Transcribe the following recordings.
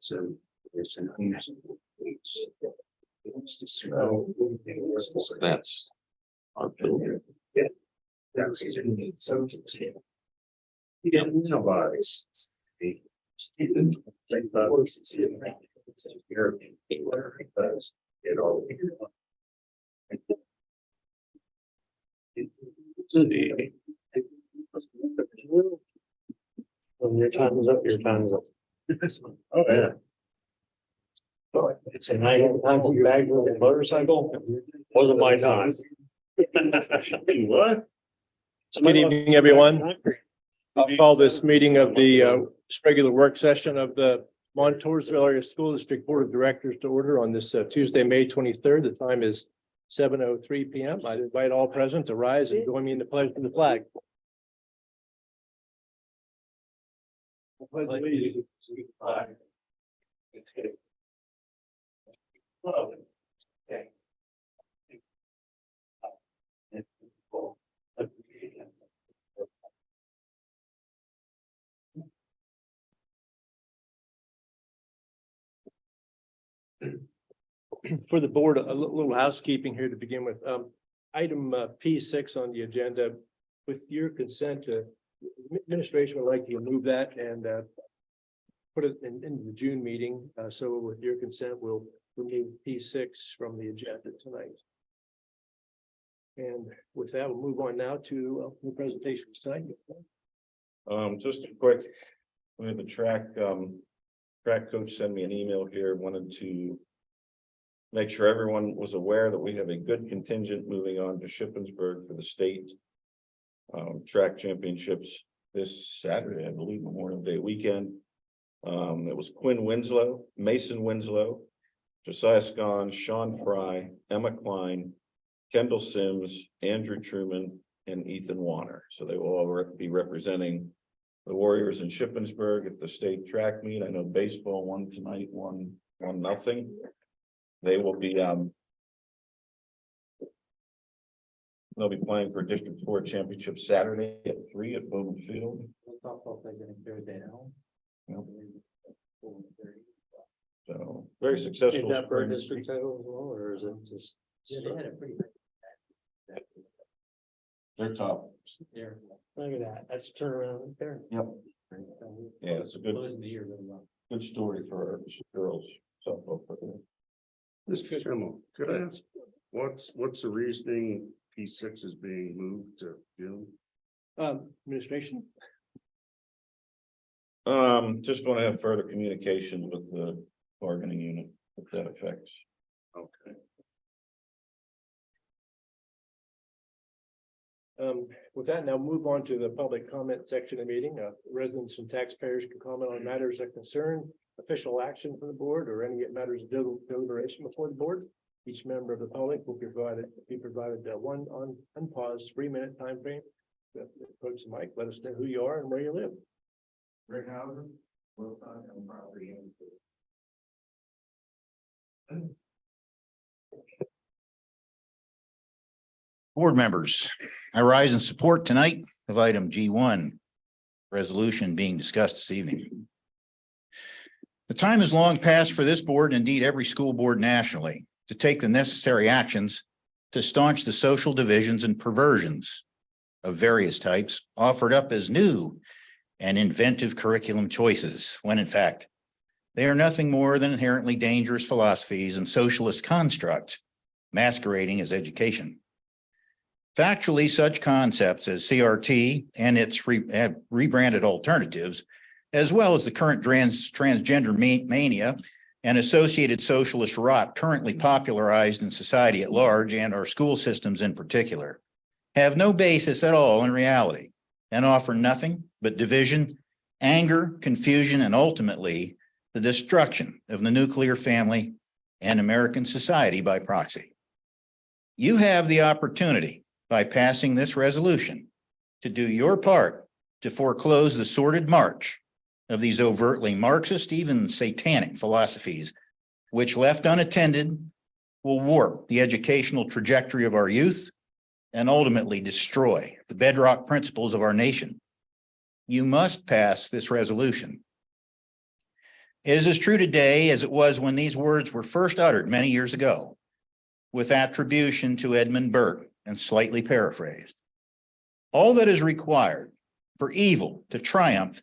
So it's an That's our building. that's so you get nobody's. It all. When your time is up, your time is up. Oh, yeah. It's a night time to bag with a motorcycle. Wasn't my time. What? Good evening, everyone. I'll call this meeting of the regular work session of the Montoursville Area School District Board of Directors to order on this Tuesday, May 23rd. The time is 7:03 p.m. I invite all present to rise and join me in the pledge to the flag. Pledge allegiance to the flag. For the board, a little housekeeping here to begin with. Item P6 on the agenda, with your consent, administration would like you to move that and put it in the June meeting. So with your consent, we'll remove P6 from the agenda tonight. And with that, we'll move on now to the presentation tonight. Just a quick, we have the track coach sent me an email here, wanted to make sure everyone was aware that we have a good contingent moving on to Shippensburg for the state track championships this Saturday, I believe, Memorial Day weekend. It was Quinn Winslow, Mason Winslow, Josiah Scon, Sean Fry, Emma Klein, Kendall Sims, Andrew Truman, and Ethan Warner. So they will all be representing the Warriors in Shippensburg at the state track meet. I know baseball won tonight, 1-0. They will be they'll be playing for District 4 Championship Saturday at 3 at Bowman Field. Yep. So very successful. Is that for a district title as well, or is it just? Yeah, they had a pretty. They're top. There, look at that, that's a turnaround right there. Yep. Yeah, it's a good, Closing the year really well. good story for our girls. So, Mr. Kimmel, could I ask, what's the reasoning P6 is being moved to June? Administration. just want to have further communications with the bargaining unit if that affects. Okay. With that, now move on to the public comment section of the meeting. Residents and taxpayers can comment on matters that concern official action from the board or any matters of deliberation before the board. Each member of the public will be provided one unpaused 3-minute time frame. Approach the mic, let us know who you are and where you live. Rick Hauser, Wilson and property. Board members, I rise in support tonight of item G1, resolution being discussed this evening. The time is long past for this board, and indeed every school board nationally, to take the necessary actions to staunch the social divisions and perversions of various types offered up as new and inventive curriculum choices, when in fact, they are nothing more than inherently dangerous philosophies and socialist constructs masquerading as education. Factually, such concepts as CRT and its rebranded alternatives, as well as the current transgender mania and associated socialist rot currently popularized in society at large and our school systems in particular, have no basis at all in reality and offer nothing but division, anger, confusion, and ultimately the destruction of the nuclear family and American society by proxy. You have the opportunity by passing this resolution to do your part to foreclose the sordid march of these overtly Marxist, even satanic philosophies, which left unattended will warp the educational trajectory of our youth and ultimately destroy the bedrock principles of our nation. You must pass this resolution. It is as true today as it was when these words were first uttered many years ago, with attribution to Edmund Burke and slightly paraphrased. All that is required for evil to triumph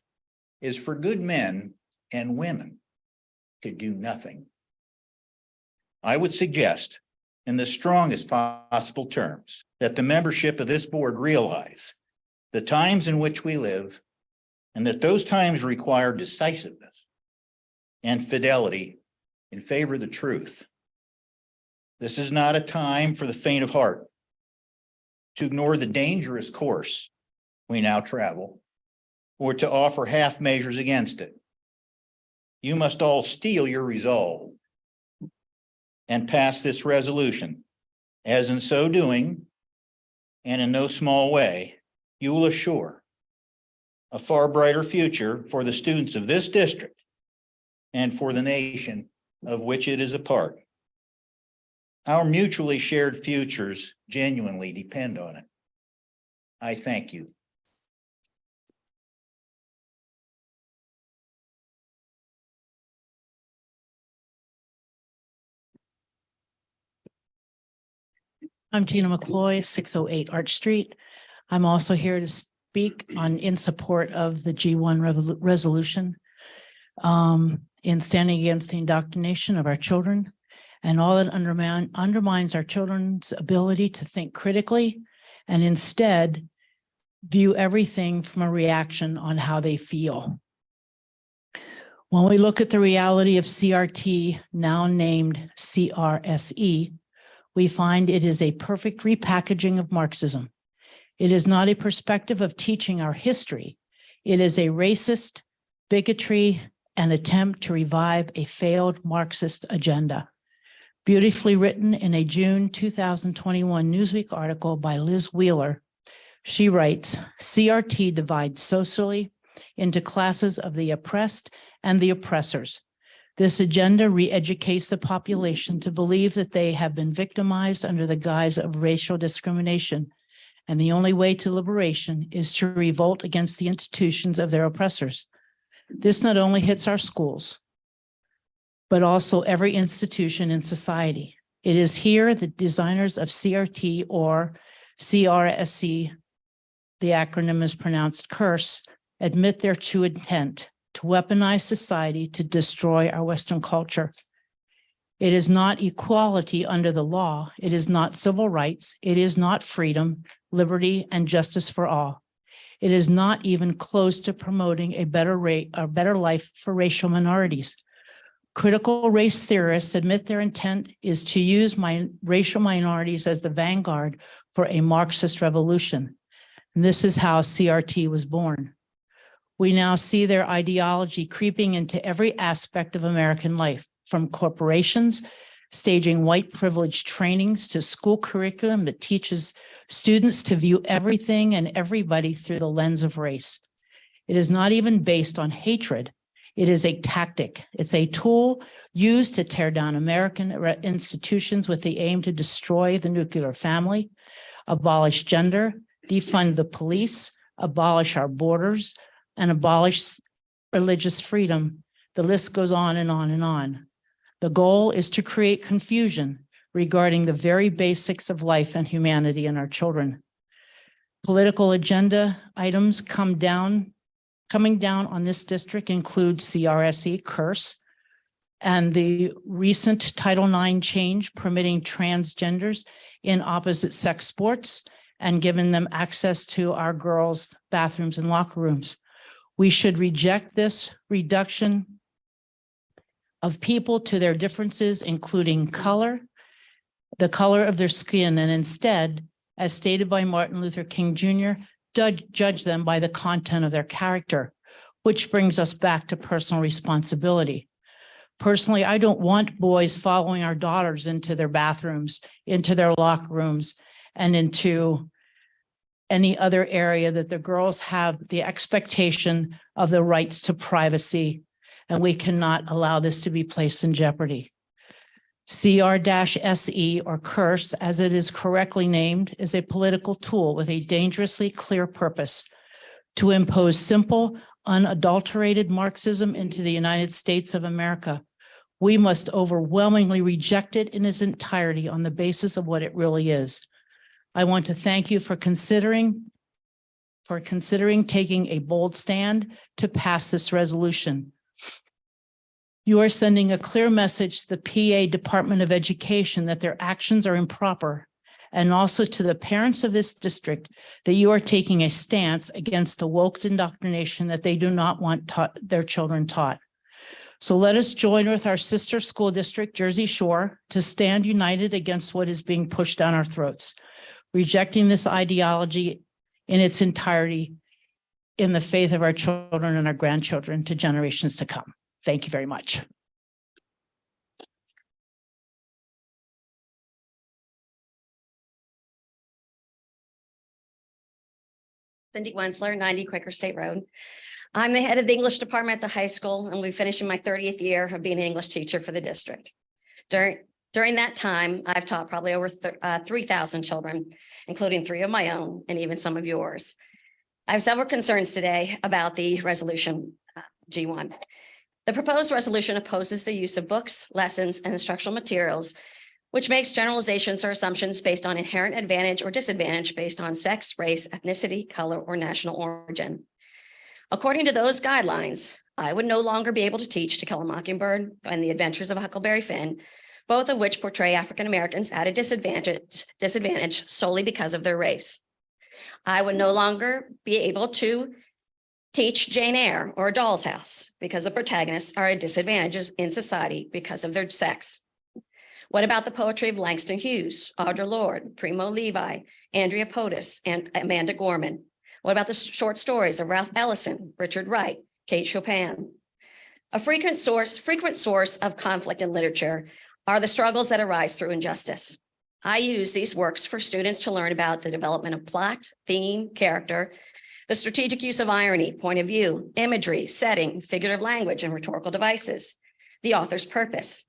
is for good men and women to do nothing. I would suggest, in the strongest possible terms, that the membership of this board realize the times in which we live, and that those times require decisiveness and fidelity in favor of the truth. This is not a time for the faint of heart to ignore the dangerous course we now travel, or to offer half measures against it. You must all steel your resolve and pass this resolution, as in so doing, and in no small way, you will assure a far brighter future for the students of this district and for the nation of which it is a part. Our mutually shared futures genuinely depend on it. I thank you. I'm Gina McCloy, 608 Arch Street. I'm also here to speak in support of the G1 resolution in standing against the indoctrination of our children and all that undermines our children's ability to think critically and instead view everything from a reaction on how they feel. When we look at the reality of CRT, now named CRSE, we find it is a perfect repackaging of Marxism. It is not a perspective of teaching our history. It is a racist bigotry and attempt to revive a failed Marxist agenda. Beautifully written in a June 2021 Newsweek article by Liz Wheeler, she writes, CRT divides socially into classes of the oppressed and the oppressors. This agenda re-educates the population to believe that they have been victimized under the guise of racial discrimination, and the only way to liberation is to revolt against the institutions of their oppressors. This not only hits our schools, but also every institution in society. It is here the designers of CRT or CRSE, the acronym is pronounced curse, admit their true intent to weaponize society to destroy our Western culture. It is not equality under the law. It is not civil rights. It is not freedom, liberty, and justice for all. It is not even close to promoting a better life for racial minorities. Critical race theorists admit their intent is to use racial minorities as the vanguard for a Marxist revolution. And this is how CRT was born. We now see their ideology creeping into every aspect of American life, from corporations staging white privilege trainings to school curriculum that teaches students to view everything and everybody through the lens of race. It is not even based on hatred. It is a tactic. It's a tool used to tear down American institutions with the aim to destroy the nuclear family, abolish gender, defund the police, abolish our borders, and abolish religious freedom. The list goes on and on and on. The goal is to create confusion regarding the very basics of life and humanity in our children. Political agenda items coming down on this district include CRSE, curse, and the recent Title IX change permitting transgenders in opposite sex sports and giving them access to our girls' bathrooms and locker rooms. We should reject this reduction of people to their differences, including color, the color of their skin, and instead, as stated by Martin Luther King Jr., judge them by the content of their character, which brings us back to personal responsibility. Personally, I don't want boys following our daughters into their bathrooms, into their locker rooms, and into any other area that the girls have the expectation of the rights to privacy, and we cannot allow this to be placed in jeopardy. CR-SE, or curse, as it is correctly named, is a political tool with a dangerously clear purpose: to impose simple, unadulterated Marxism into the United States of America. We must overwhelmingly reject it in its entirety on the basis of what it really is. I want to thank you for considering taking a bold stand to pass this resolution. You are sending a clear message to the PA Department of Education that their actions are improper, and also to the parents of this district that you are taking a stance against the woke indoctrination that they do not want their children taught. So let us join with our sister school district, Jersey Shore, to stand united against what is being pushed down our throats, rejecting this ideology in its entirety in the faith of our children and our grandchildren to generations to come. Thank you very much. Cindy Wensler, 90 Quaker State Road. I'm the head of the English department at the high school, and we'll be finishing my 30th year of being an English teacher for the district. During that time, I've taught probably over 3,000 children, including 3 of my own and even some of yours. I have several concerns today about the resolution G1. The proposed resolution opposes the use of books, lessons, and instructional materials, which makes generalizations or assumptions based on inherent advantage or disadvantage based on sex, race, ethnicity, color, or national origin. According to those guidelines, I would no longer be able to teach To Kill a Mockingbird and The Adventures of Huckleberry Finn, both of which portray African Americans at a disadvantage solely because of their race. I would no longer be able to teach Jane Eyre or A Doll's House because the protagonists are at disadvantages in society because of their sex. What about the poetry of Langston Hughes, Audre Lorde, Primo Levi, Andrea Potus, and Amanda Gorman? What about the short stories of Ralph Ellison, Richard Wright, Kate Chopin? A frequent source of conflict in literature are the struggles that arise through injustice. I use these works for students to learn about the development of plot, theme, character, the strategic use of irony, point of view, imagery, setting, figurative language, and rhetorical devices, the author's purpose.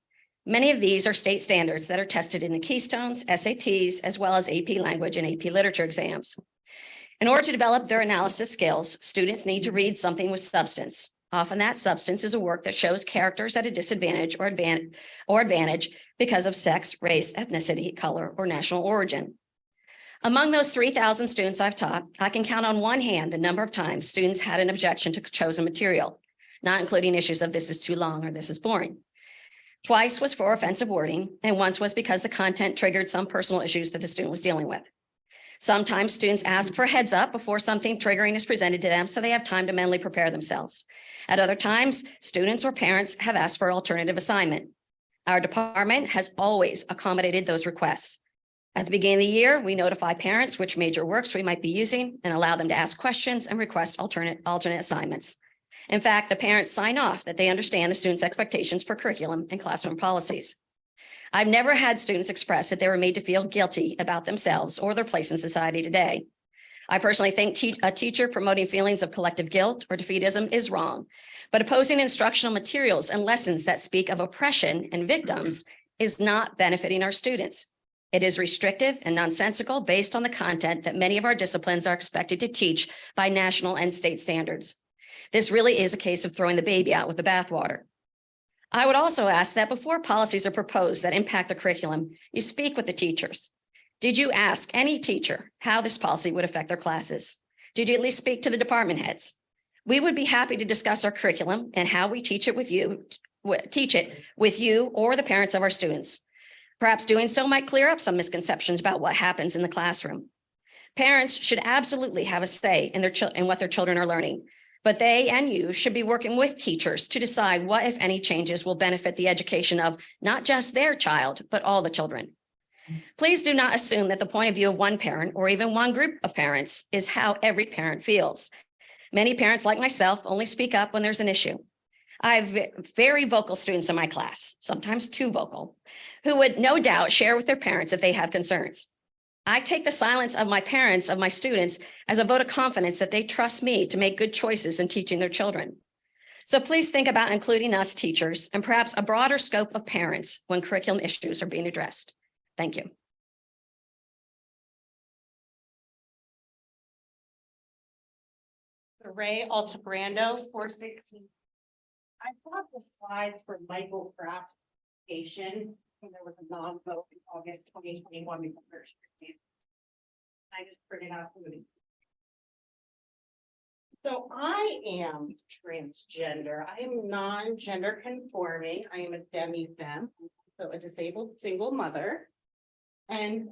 Many of these are state standards that are tested in the Keystones, SATs, as well as AP Language and AP Literature exams. In order to develop their analysis skills, students need to read something with substance. Often that substance is a work that shows characters at a disadvantage or advantage because of sex, race, ethnicity, color, or national origin. Among those 3,000 students I've taught, I can count on one hand the number of times students had an objection to chosen material, not including issues of this is too long or this is boring. Twice was for offensive wording, and once was because the content triggered some personal issues that the student was dealing with. Sometimes students ask for a heads up before something triggering is presented to them so they have time to mentally prepare themselves. At other times, students or parents have asked for an alternative assignment. Our department has always accommodated those requests. At the beginning of the year, we notify parents which major works we might be using and allow them to ask questions and request alternate assignments. In fact, the parents sign off that they understand the students' expectations for curriculum and classroom policies. I've never had students express that they were made to feel guilty about themselves or their place in society today. I personally think a teacher promoting feelings of collective guilt or defeatism is wrong, but opposing instructional materials and lessons that speak of oppression and victims is not benefiting our students. It is restrictive and nonsensical based on the content that many of our disciplines are expected to teach by national and state standards. This really is a case of throwing the baby out with the bathwater. I would also ask that before policies are proposed that impact the curriculum, you speak with the teachers. Did you ask any teacher how this policy would affect their classes? Did you at least speak to the department heads? We would be happy to discuss our curriculum and how we teach it with you or the parents of our students. Perhaps doing so might clear up some misconceptions about what happens in the classroom. Parents should absolutely have a say in what their children are learning, but they and you should be working with teachers to decide what, if any, changes will benefit the education of not just their child, but all the children. Please do not assume that the point of view of one parent or even one group of parents is how every parent feels. Many parents, like myself, only speak up when there's an issue. I have very vocal students in my class, sometimes too vocal, who would no doubt share with their parents if they have concerns. I take the silence of my parents, of my students, as a vote of confidence that they trust me to make good choices in teaching their children. So please think about including us teachers and perhaps a broader scope of parents when curriculum issues are being addressed. Thank you. Ray Altabrando, 416. I brought the slides for Michael Kraft's application, and there was a non-vote in August 2021 because of restricted. I just printed out the movie. So I am transgender. I am non-gender conforming. I am a demi-femme, so a disabled single mother. And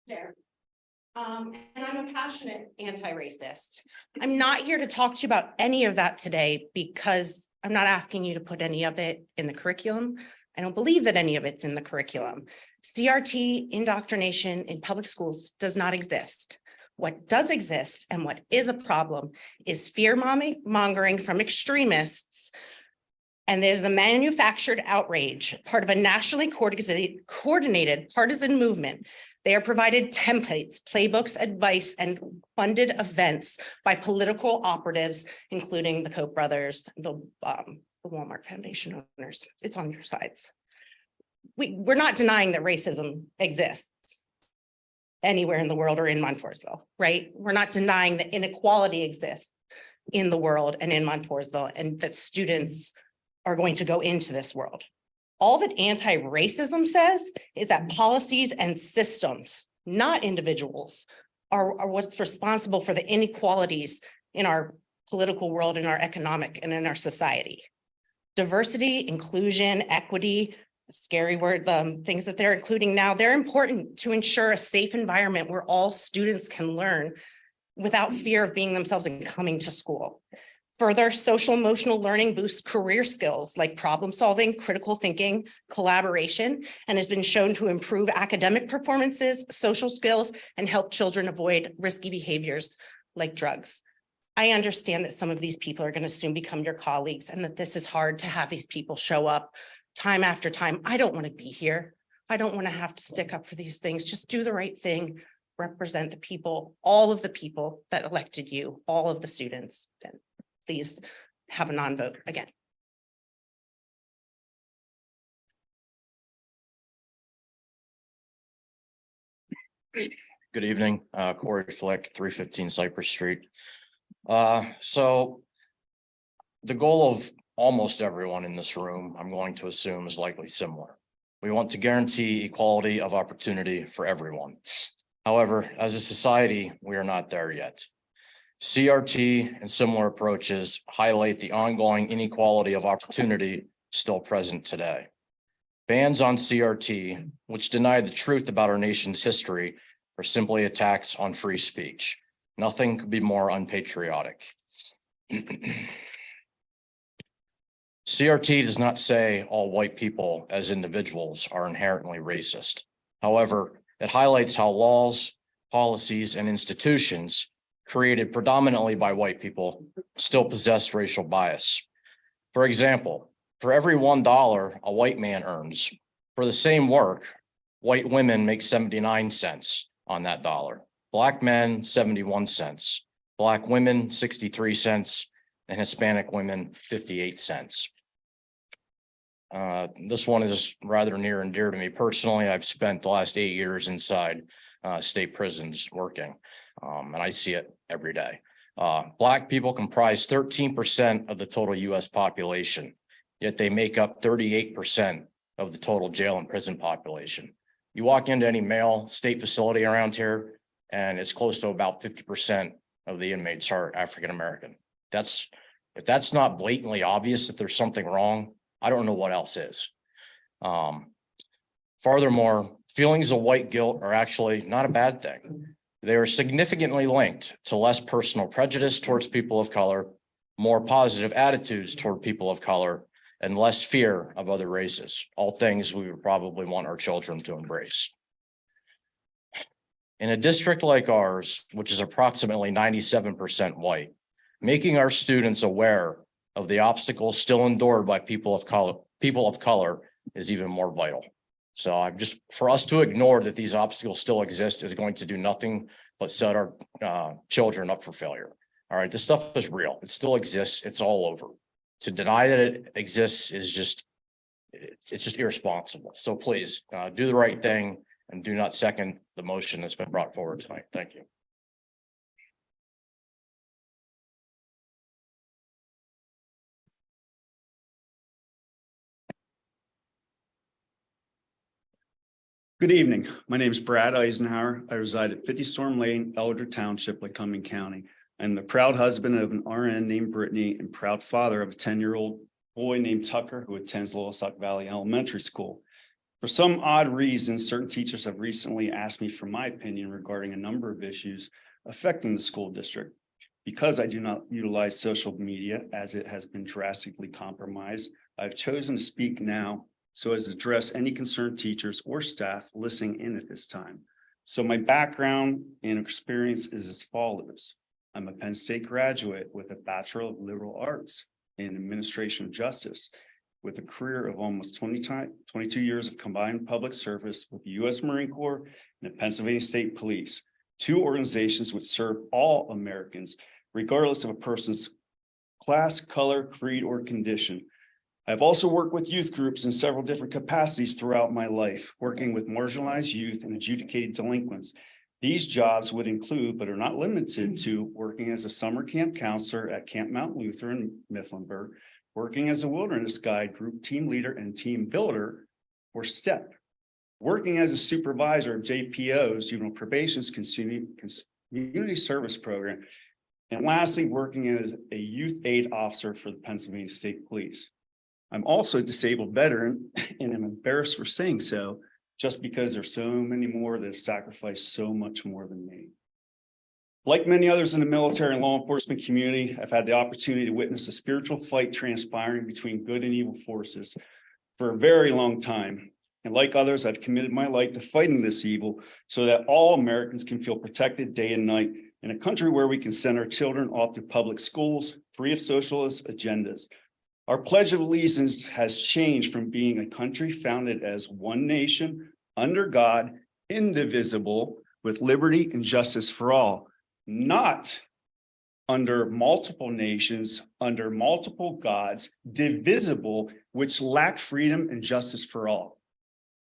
there. And I'm a passionate anti-racist. I'm not here to talk to you about any of that today because I'm not asking you to put any of it in the curriculum. I don't believe that any of it's in the curriculum. CRT indoctrination in public schools does not exist. What does exist and what is a problem is fear mongering from extremists. And there's a manufactured outrage, part of a nationally coordinated partisan movement. They are provided templates, playbooks, advice, and funded events by political operatives, including the Koch brothers, the Walmart Foundation owners. It's on your sides. We're not denying that racism exists anywhere in the world or in Montforestville, right? We're not denying that inequality exists in the world and in Montforestville, and that students are going to go into this world. All that anti-racism says is that policies and systems, not individuals, are what's responsible for the inequalities in our political world, in our economic, and in our society. Diversity, inclusion, equity, scary word, the things that they're including now, they're important to ensure a safe environment where all students can learn without fear of being themselves and coming to school. Further, social emotional learning boosts career skills like problem solving, critical thinking, collaboration, and has been shown to improve academic performances, social skills, and help children avoid risky behaviors like drugs. I understand that some of these people are going to soon become your colleagues and that this is hard to have these people show up time after time. I don't want to be here. I don't want to have to stick up for these things. Just do the right thing, represent the people, all of the people that elected you, all of the students. And please have a non-vote again. Good evening, Corey Flick, 315 Cypress Street. So the goal of almost everyone in this room, I'm going to assume, is likely similar. We want to guarantee equality of opportunity for everyone. However, as a society, we are not there yet. CRT and similar approaches highlight the ongoing inequality of opportunity still present today. Bans on CRT, which deny the truth about our nation's history, are simply attacks on free speech. Nothing could be more unpatriotic. CRT does not say all white people as individuals are inherently racist. However, it highlights how laws, policies, and institutions created predominantly by white people still possess racial bias. For example, for every $1 a white man earns, for the same work, white women make 79 cents on that dollar. Black men, 71 cents. Black women, 63 cents. And Hispanic women, 58 cents. This one is rather near and dear to me personally. I've spent the last 8 years inside state prisons working, and I see it every day. Black people comprise 13% of the total US population, yet they make up 38% of the total jail and prison population. You walk into any male state facility around here, and it's close to about 50% of the inmates are African-American. If that's not blatantly obvious that there's something wrong, I don't know what else is. Furthermore, feelings of white guilt are actually not a bad thing. They are significantly linked to less personal prejudice towards people of color, more positive attitudes toward people of color, and less fear of other races, all things we would probably want our children to embrace. In a district like ours, which is approximately 97% white, making our students aware of the obstacles still endured by people of color is even more vital. So for us to ignore that these obstacles still exist is going to do nothing but set our children up for failure. All right, this stuff is real. It still exists. It's all over. To deny that it exists is it's just irresponsible. So please do the right thing and do not second the motion that's been brought forward tonight. Thank you. Good evening. My name is Brad Eisenhower. I reside at 50 Storm Lane, Elder Township, Lycoming County. I'm the proud husband of an RN named Brittany and proud father of a 10-year-old boy named Tucker who attends Lowestoft Valley Elementary School. For some odd reason, certain teachers have recently asked me for my opinion regarding a number of issues affecting the school district. Because I do not utilize social media as it has been drastically compromised, I've chosen to speak now so as to address any concerned teachers or staff listening in at this time. So my background and experience is as follows. I'm a Penn State graduate with a Bachelor of Liberal Arts in Administration of Justice with a career of almost 22 years of combined public service with the U.S. Marine Corps and the Pennsylvania State Police, two organizations which serve all Americans, regardless of a person's class, color, creed, or condition. I've also worked with youth groups in several different capacities throughout my life, working with marginalized youth and adjudicated delinquents. These jobs would include, but are not limited to, working as a summer camp counselor at Camp Mount Luther in Mifflinburg, working as a wilderness guide, group team leader, and team builder for STEP, working as a supervisor of JPO's Juvenile Probation's Community Service Program, and lastly, working as a youth aid officer for the Pennsylvania State Police. I'm also a disabled veteran and I'm embarrassed for saying so, just because there's so many more that have sacrificed so much more than me. Like many others in the military and law enforcement community, I've had the opportunity to witness a spiritual fight transpiring between good and evil forces for a very long time. And like others, I've committed my life to fighting this evil so that all Americans can feel protected day and night in a country where we can send our children off to public schools free of socialist agendas. Our Pledge of Allegiance has changed from being a country founded as one nation, under God, indivisible, with liberty and justice for all, not under multiple nations, under multiple gods, divisible, which lack freedom and justice for all.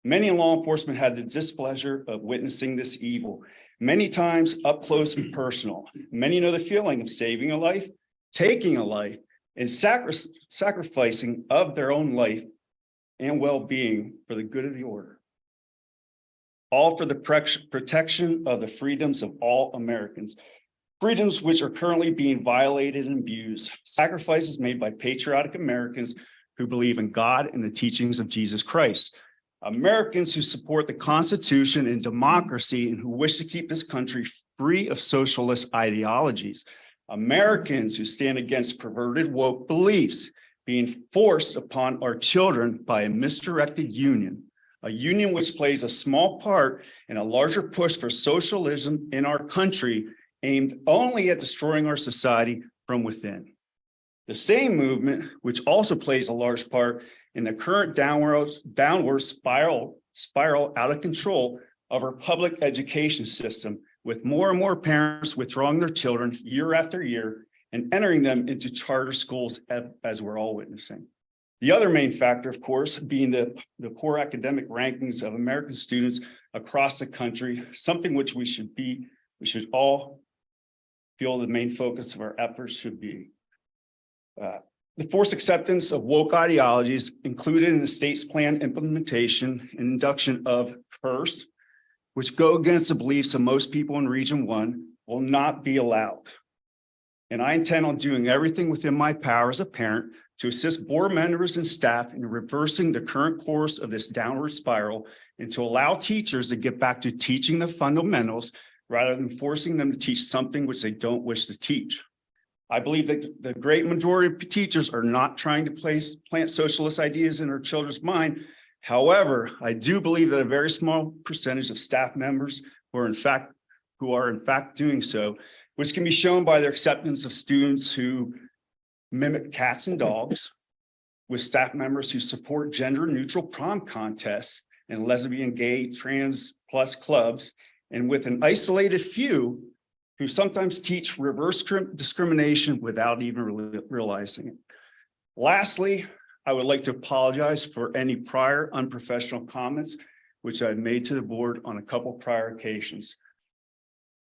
Many in law enforcement had the displeasure of witnessing this evil, many times up close and personal. Many know the feeling of saving a life, taking a life, and sacrificing of their own life and well-being for the good of the order. All for the protection of the freedoms of all Americans, freedoms which are currently being violated and abused, sacrifices made by patriotic Americans who believe in God and the teachings of Jesus Christ. Americans who support the Constitution and democracy and who wish to keep this country free of socialist ideologies. Americans who stand against perverted woke beliefs being forced upon our children by a misdirected union, a union which plays a small part in a larger push for socialism in our country aimed only at destroying our society from within. The same movement, which also plays a large part in the current downward spiral out of control of our public education system, with more and more parents withdrawing their children year after year and entering them into charter schools as we're all witnessing. The other main factor, of course, being the poor academic rankings of American students across the country, something which we should all feel the main focus of our efforts should be. The forced acceptance of woke ideologies included in the state's planned implementation and induction of CURSE, which go against the beliefs of most people in Region 1, will not be allowed. And I intend on doing everything within my power as a parent to assist board members and staff in reversing the current course of this downward spiral and to allow teachers to get back to teaching the fundamentals rather than forcing them to teach something which they don't wish to teach. I believe that the great majority of teachers are not trying to plant socialist ideas in our children's mind. However, I do believe that a very small percentage of staff members who are in fact doing so, which can be shown by their acceptance of students who mimic cats and dogs, with staff members who support gender neutral prom contests and lesbian, gay, trans plus clubs, and with an isolated few who sometimes teach reverse discrimination without even realizing it. Lastly, I would like to apologize for any prior unprofessional comments which I've made to the board on a couple prior occasions.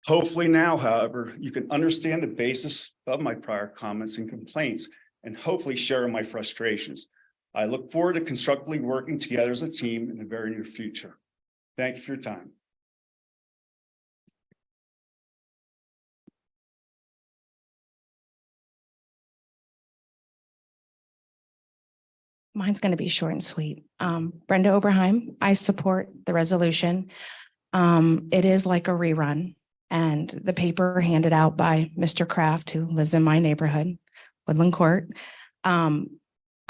Hopefully now, however, you can understand the basis of my prior comments and complaints and hopefully share my frustrations. I look forward to constructively working together as a team in the very near future. Thank you for your time. Mine's going to be short and sweet. Brenda Oberheim, I support the resolution. It is like a rerun, and the paper handed out by Mr. Kraft, who lives in my neighborhood, Woodland Court.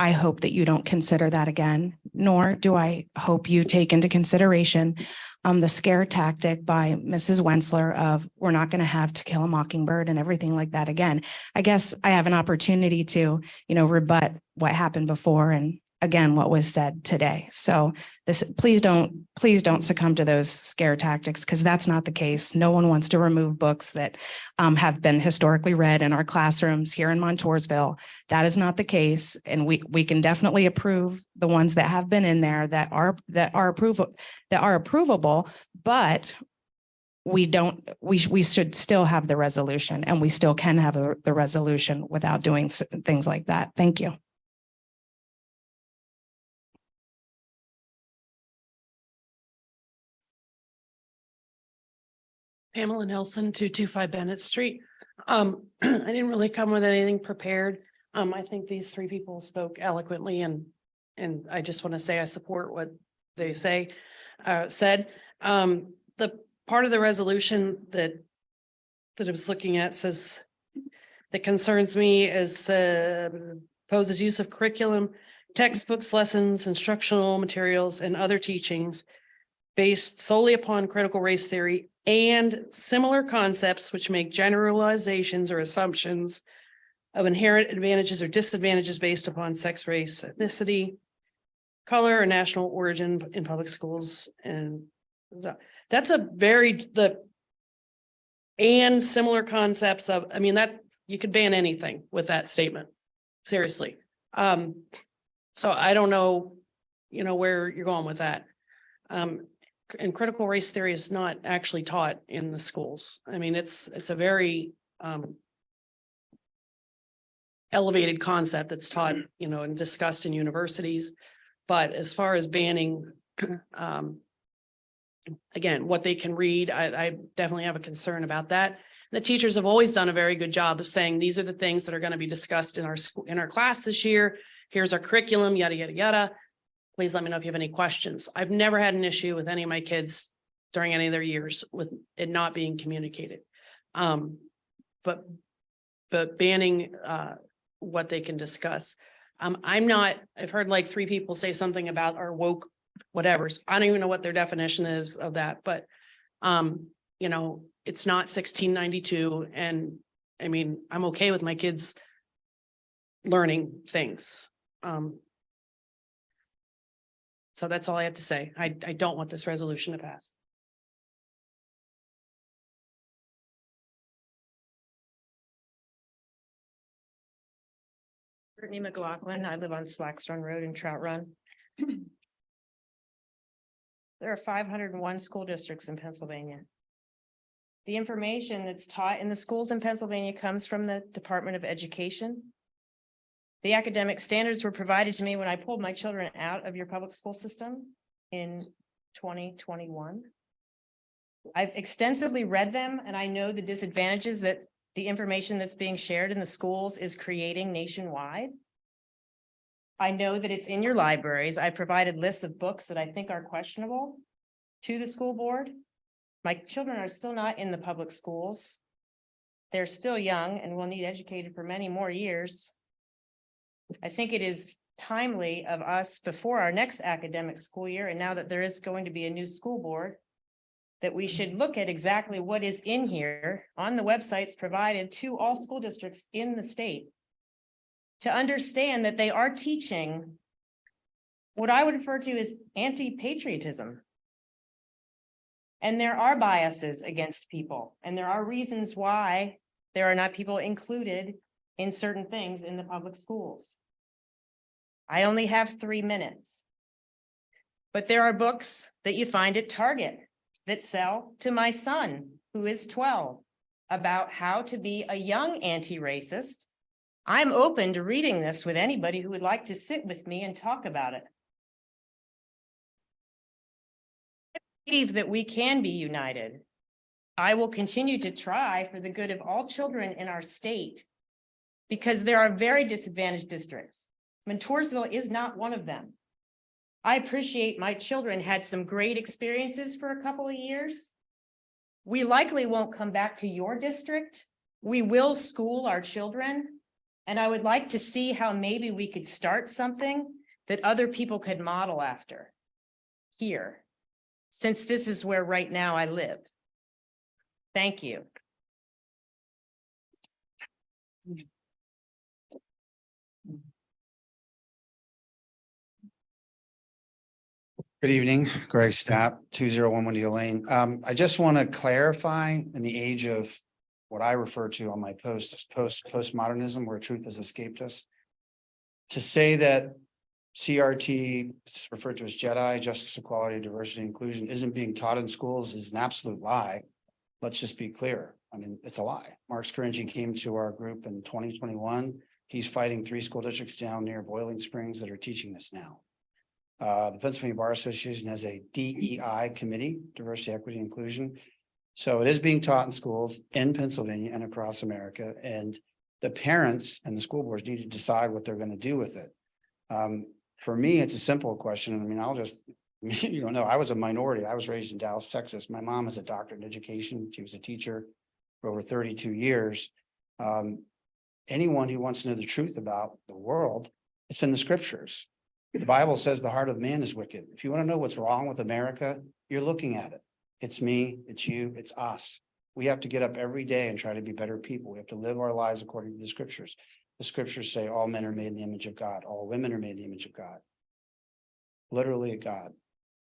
I hope that you don't consider that again, nor do I hope you take into consideration the scare tactic by Mrs. Wensler of we're not going to have To Kill a Mockingbird and everything like that again. I guess I have an opportunity to, rebut what happened before and again, what was said today. So please don't succumb to those scare tactics, because that's not the case. No one wants to remove books that have been historically read in our classrooms here in Montoursville. That is not the case. And we can definitely approve the ones that have been in there that are approvable, but we should still have the resolution, and we still can have the resolution without doing things like that. Thank you. Pamela Nelson, 225 Bennett Street. I didn't really come with anything prepared. I think these three people spoke eloquently, and I just want to say I support what they said. The part of the resolution that I was looking at says that concerns me is poses use of curriculum, textbooks, lessons, instructional materials, and other teachings based solely upon critical race theory and similar concepts which make generalizations or assumptions of inherent advantages or disadvantages based upon sex, race, ethnicity, color, or national origin in public schools. And that's and similar concepts of, that you could ban anything with that statement. Seriously. So I don't know, where you're going with that. And critical race theory is not actually taught in the schools. It's a very elevated concept that's taught, and discussed in universities. But as far as banning, again, what they can read, I definitely have a concern about that. The teachers have always done a very good job of saying, these are the things that are going to be discussed in our class this year. Here's our curriculum, yada, yada, yada. Please let me know if you have any questions. I've never had an issue with any of my kids during any of their years with it not being communicated. But banning what they can discuss. I've heard like three people say something about our woke whatevers. I don't even know what their definition is of that, but it's not 1692. And I'm okay with my kids learning things. So that's all I have to say. I don't want this resolution to pass. Brittany McLaughlin. I live on Slacks Run Road in Trout Run. There are 501 school districts in Pennsylvania. The information that's taught in the schools in Pennsylvania comes from the Department of Education. The academic standards were provided to me when I pulled my children out of your public school system in 2021. I've extensively read them, and I know the disadvantages that the information that's being shared in the schools is creating nationwide. I know that it's in your libraries. I provided lists of books that I think are questionable to the school board. My children are still not in the public schools. They're still young and will need educated for many more years. I think it is timely of us before our next academic school year, and now that there is going to be a new school board, that we should look at exactly what is in here on the websites provided to all school districts in the state to understand that they are teaching what I would refer to as anti-patriotism. And there are biases against people, and there are reasons why there are not people included in certain things in the public schools. I only have 3 minutes. But there are books that you find at Target that sell to my son, who is 12, about how to be a young anti-racist. I'm open to reading this with anybody who would like to sit with me and talk about it. believe that we can be united. I will continue to try for the good of all children in our state because there are very disadvantaged districts. Montoursville is not one of them. I appreciate my children had some great experiences for a couple of years. We likely won't come back to your district. We will school our children. And I would like to see how maybe we could start something that other people could model after here, since this is where right now I live. Thank you. Good evening, Greg Stapp, 201 Deal Lane. I just want to clarify in the age of what I refer to on my post as postmodernism, where truth has escaped us. To say that CRT, it's referred to as JEDI, justice, equality, diversity, inclusion, isn't being taught in schools is an absolute lie. Let's just be clear. I mean, it's a lie. Mark Scaringi came to our group in 2021. He's fighting 3 school districts down near Boiling Springs that are teaching this now. The Pennsylvania Bar Association has a DEI committee, diversity, equity, inclusion. So it is being taught in schools in Pennsylvania and across America. And the parents and the school boards need to decide what they're going to do with it. For me, it's a simple question. I mean, I'll just, you don't know, I was a minority. I was raised in Dallas, Texas. My mom is a doctorate in education. She was a teacher for over 32 years. Anyone who wants to know the truth about the world, it's in the scriptures. The Bible says the heart of man is wicked. If you want to know what's wrong with America, you're looking at it. It's me, it's you, it's us. We have to get up every day and try to be better people. We have to live our lives according to the scriptures. The scriptures say all men are made in the image of God. All women are made in the image of God. Literally a God.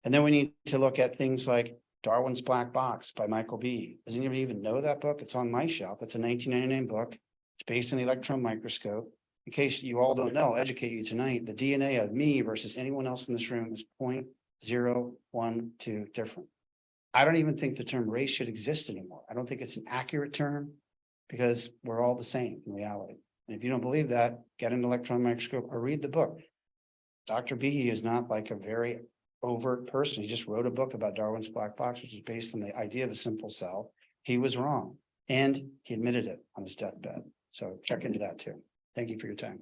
And then we need to look at things like Darwin's Black Box by Michael B. Does anybody even know that book? It's on my shelf. It's a 1999 book. It's based on the electron microscope. In case you all don't know, I'll educate you tonight. The DNA of me versus anyone else in this room is 0.012 different. I don't even think the term race should exist anymore. I don't think it's an accurate term because we're all the same in reality. And if you don't believe that, get an electron microscope or read the book. Dr. Behe is not like a very overt person. He just wrote a book about Darwin's Black Box, which is based on the idea of a simple cell. He was wrong and he admitted it on his deathbed. So check into that too. Thank you for your time.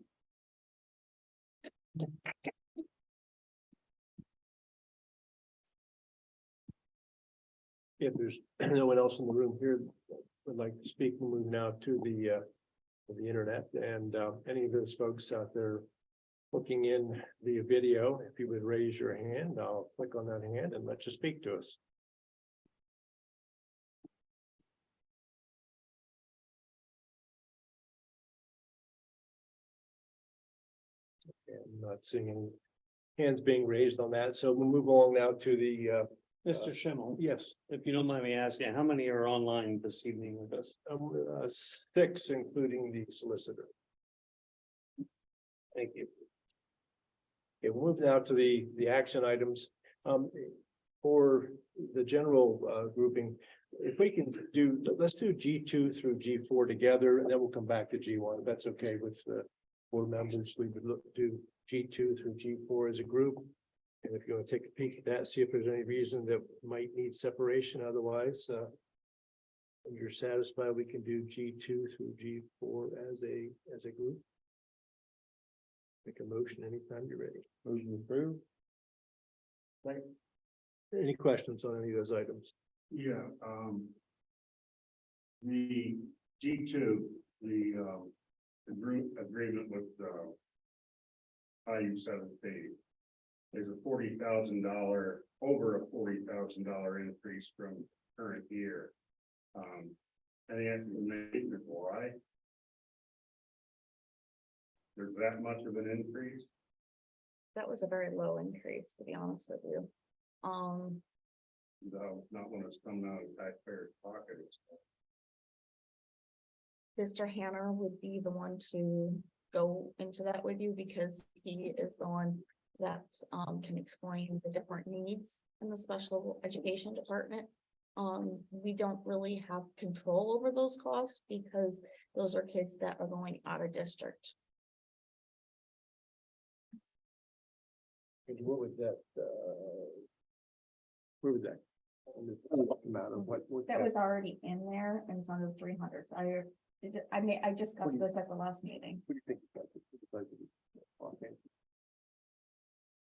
If there's no one else in the room here that would like to speak, we'll move now to the internet, and any of those folks out there looking in via video, if you would raise your hand, I'll click on that hand and let you speak to us. Okay, I'm not seeing any hands being raised on that, so we'll move along now to the Mr. Schimmel, yes. if you don't mind me asking, how many are online this evening with us? 6, including the solicitor. Thank you. Okay, we'll move now to the action items. For the general grouping, if we can do, let's do G2 through G4 together, and then we'll come back to G1. If that's okay with the board members, we would look do G2 through G4 as a group. And if you want to take a peek at that, see if there's any reason that might need separation. Otherwise, if you're satisfied, we can do G2 through G4 as a group. Make a motion anytime you're ready. Motion approved. Any questions on any of those items? Yeah, the G2, the group agreement with IU 17. There's a $40,000, over a $40,000 increase from current year. And the answer is why? There's that much of an increase? That was a very low increase, to be honest with you. No, not when it's coming out of taxpayers' pockets. Mr. Hanner would be the one to go into that with you because he is the one that can explain the different needs in the special education department. We don't really have control over those costs because those are kids that are going out of district. And what would that, where would that That was already in there and it's under 300. I discussed this at the last meeting. What do you think? About the budget? Okay.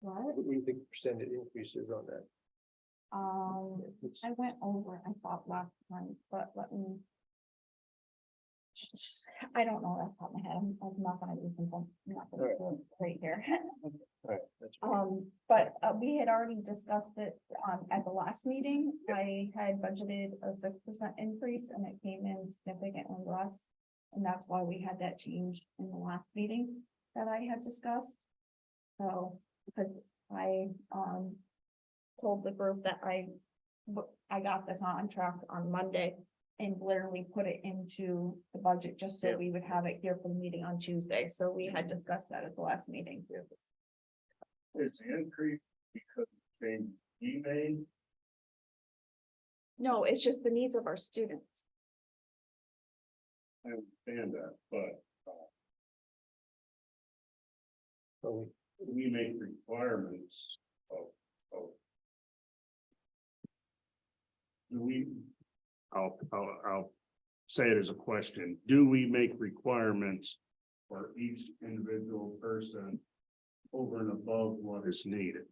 What? What do you think percentage increase is on that? I went over, I thought last time, but let me. I don't know off the top of my head. I'm not gonna do something. I'm not gonna do it right here. All right, that's fine. But we had already discussed it at the last meeting. I had budgeted a 6% increase and it came in significantly less. And that's why we had that change in the last meeting that I had discussed. So, because I told the group that I got the contract on Monday and literally put it into the budget just so we would have it here for the meeting on Tuesday. So we had discussed that at the last meeting. Is the increase because of change he made? No, it's just the needs of our students. I understand that, but So we make requirements of. Do we, I'll say it as a question. Do we make requirements for each individual person over and above what is needed?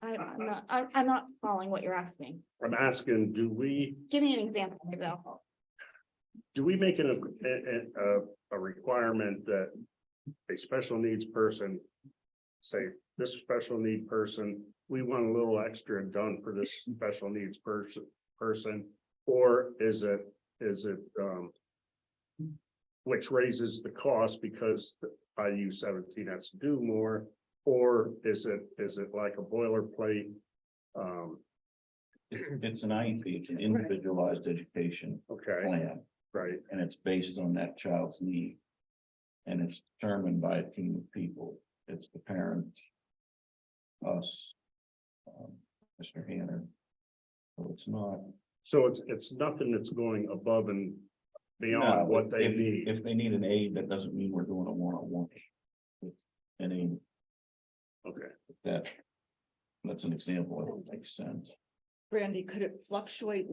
I'm not following what you're asking. I'm asking, do we Give me an example, maybe that'll help. make it a requirement that a special needs person, say, this special need person, we want a little extra done for this special needs person, or is it, which raises the cost because IU 17 has to do more, or is it like a boilerplate? It's an IEP, it's an individualized education Okay, plan, right, and it's based on that child's need. And it's determined by a team of people. It's the parents, us, Mr. Hanner. So it's not. so it's nothing that's going above and beyond No, what they if- need. If they need an aid, that doesn't mean we're doing a one-on-one. With any, Okay, that's an example, it don't make sense. Brandy, could it fluctuate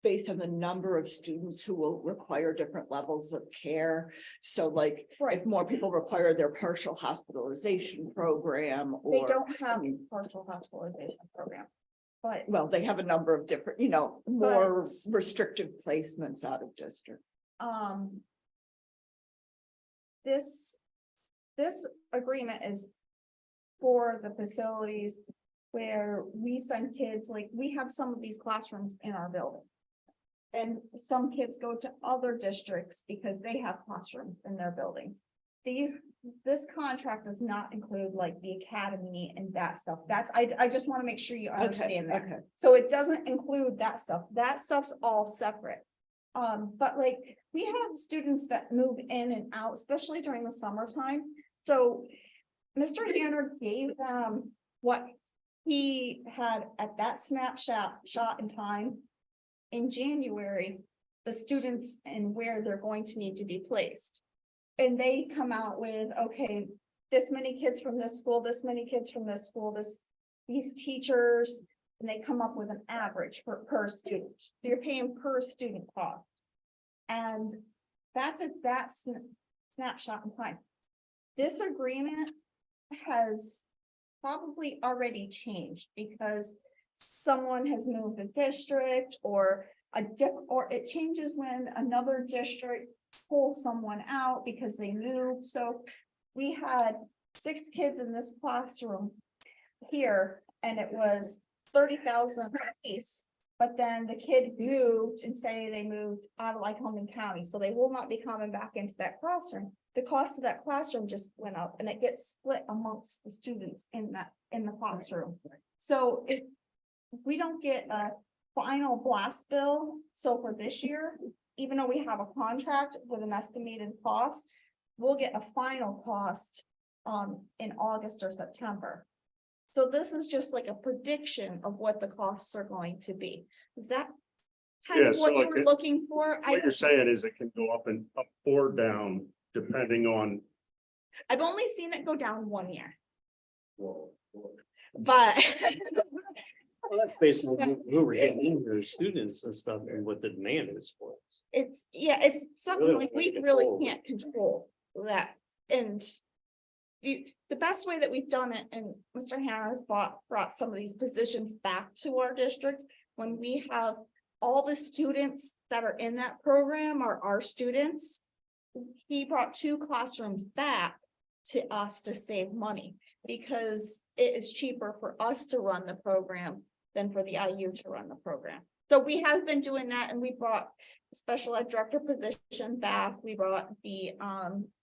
based on the number of students who will require different levels of care? So like, if more people require their partial hospitalization program They or, don't have a partial hospitalization program, but well, they have a number of different, more restrictive placements out of district. This agreement is for the facilities where we send kids, like, we have some of these classrooms in our building. And some kids go to other districts because they have classrooms in their buildings. This contract does not include like the academy and that stuff. I just want to make sure you understand that. Okay. So it doesn't include that stuff. That stuff's all separate. But like, we have students that move in and out, especially during the summertime. So Mr. Hanner gave them what he had at that shot in time in January, the students and where they're going to need to be placed. And they come out with, okay, this many kids from this school, this many kids from this school, these teachers, and they come up with an average per student. So you're paying per student cost. And that's that snapshot in time. This agreement has probably already changed because someone has moved a district or it changes when another district pulls someone out because they moved. So we had 6 kids in this classroom here and it was 30,000 a piece. But then the kid moved and say they moved out of Lycoming County, so they will not be coming back into that classroom. The cost of that classroom just went up and it gets split amongst the students in the classroom. So if we don't get a final blast bill, so for this year, even though we have a contract with an estimated cost, we'll get a final cost in August or September. So this is just like a prediction of what the costs are going to be. Is that kind Yeah, of so what you like were looking for? what you're saying is it can go up or down depending on, I've only seen it go down 1 year. But Well, that's basically who we're getting in here, students and stuff, and what the demand is for us. It's, yeah, it's something Really like we can't really control. can't control that. And the best way that we've done it, and Mr. Hannah has brought some of these positions back to our district, when we have all the students that are in that program are our students. He brought 2 classrooms back to us to save money, because it is cheaper for us to run the program than for the IU to run the program. So we have been doing that, and we brought the special ed director position back. We brought the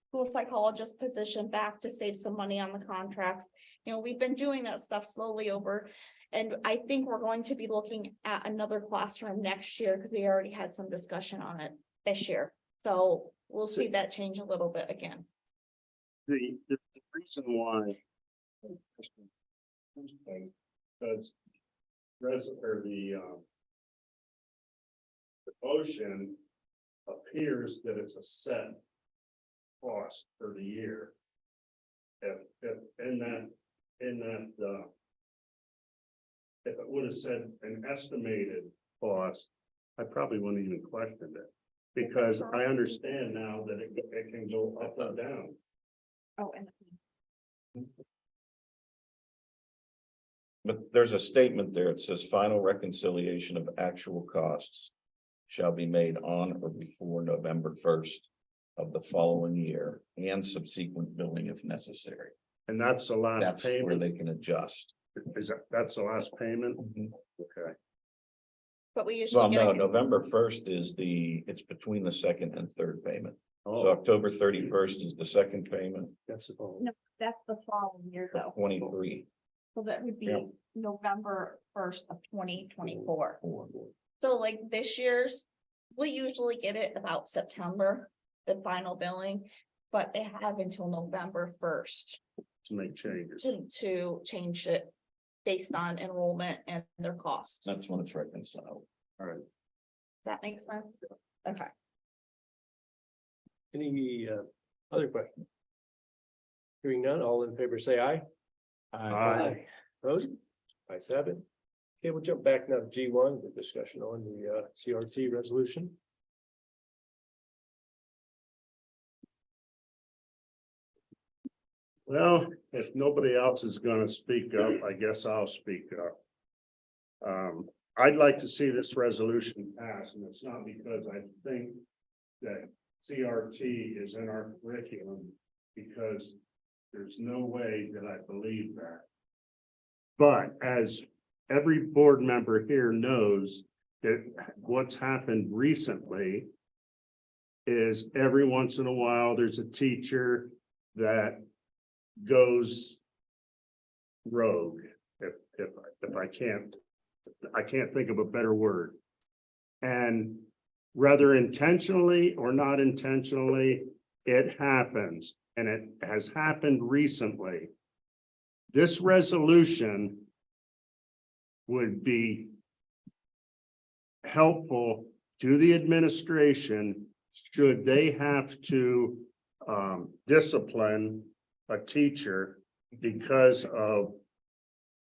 school psychologist position back to save some money on the contracts. You know, we've been doing that stuff slowly over. And I think we're going to be looking at another classroom next year, because we already had some discussion on it this year. So we'll see that change a little bit again. The reason why. Because or the motion appears that it's a set cost for the year. If in that, if it would have said an estimated cost, I probably wouldn't even question it. Because I understand now that it can go up or down. Oh, and But there's a statement there. It says final reconciliation of actual costs shall be made on or before November 1st of the following year and subsequent billing if necessary. And that's the last That's where payment. they can adjust. Is that's the last payment? Okay. but we usually Well, get no, a- November 1st is it's between the second and third payment. So Oh, October 31st is the second payment, That's about. No, that's the following year though. 23. So that would be Yeah. November 1st of 2024. So like this year's, we usually get it about September, the final billing, but they have until November 1st to make changes. to change it based on enrollment and their cost. Does That's when it's reconciled. that make sense? Okay. Any other questions? Hearing none, all in favor, say aye. Aye. Opposed? Ayes have it. Okay, we'll jump back now to G1, the discussion on the CRT resolution. Well, if nobody else is gonna speak up, I guess I'll speak up. I'd like to see this resolution pass, and it's not because I think that CRT is in our curriculum, because there's no way that I believe that. But as every board member here knows, that what's happened recently is every once in a while, there's a teacher that goes rogue, if I can't think of a better word. And whether intentionally or not intentionally, it happens, and it has happened recently. This resolution would be helpful to the administration should they have to discipline a teacher because of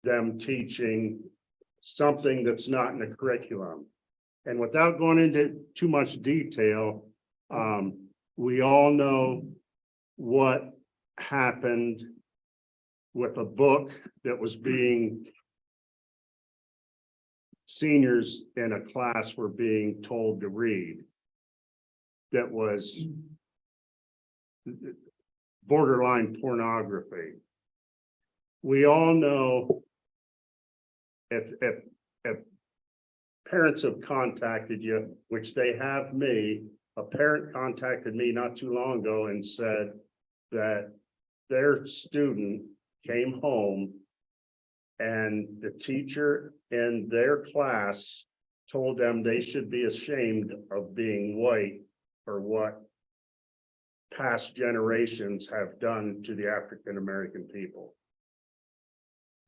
them teaching something that's not in the curriculum. And without going into too much detail, we all know what happened with a book that was being seniors in a class were being told to read. That was borderline pornography. We all know if parents have contacted you, which they have me, a parent contacted me not too long ago and said that their student came home and the teacher in their class told them they should be ashamed of being white for what past generations have done to the African-American people.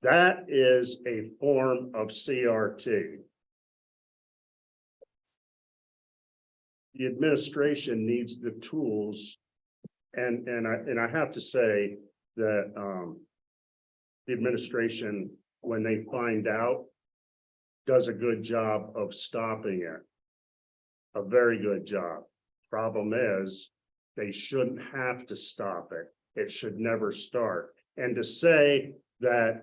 That is a form of CRT. The administration needs the tools, and I have to say that the administration, when they find out, does a good job of stopping it. A very good job. Problem is, they shouldn't have to stop it. It should never start. And to say that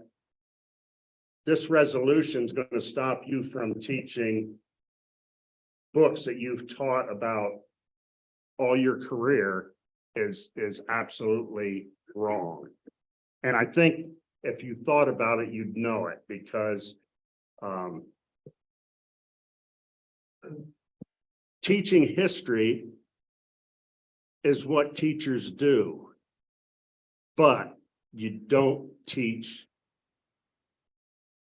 this resolution is going to stop you from teaching books that you've taught about all your career is absolutely wrong. And I think if you thought about it, you'd know it, because teaching history is what teachers do, but you don't teach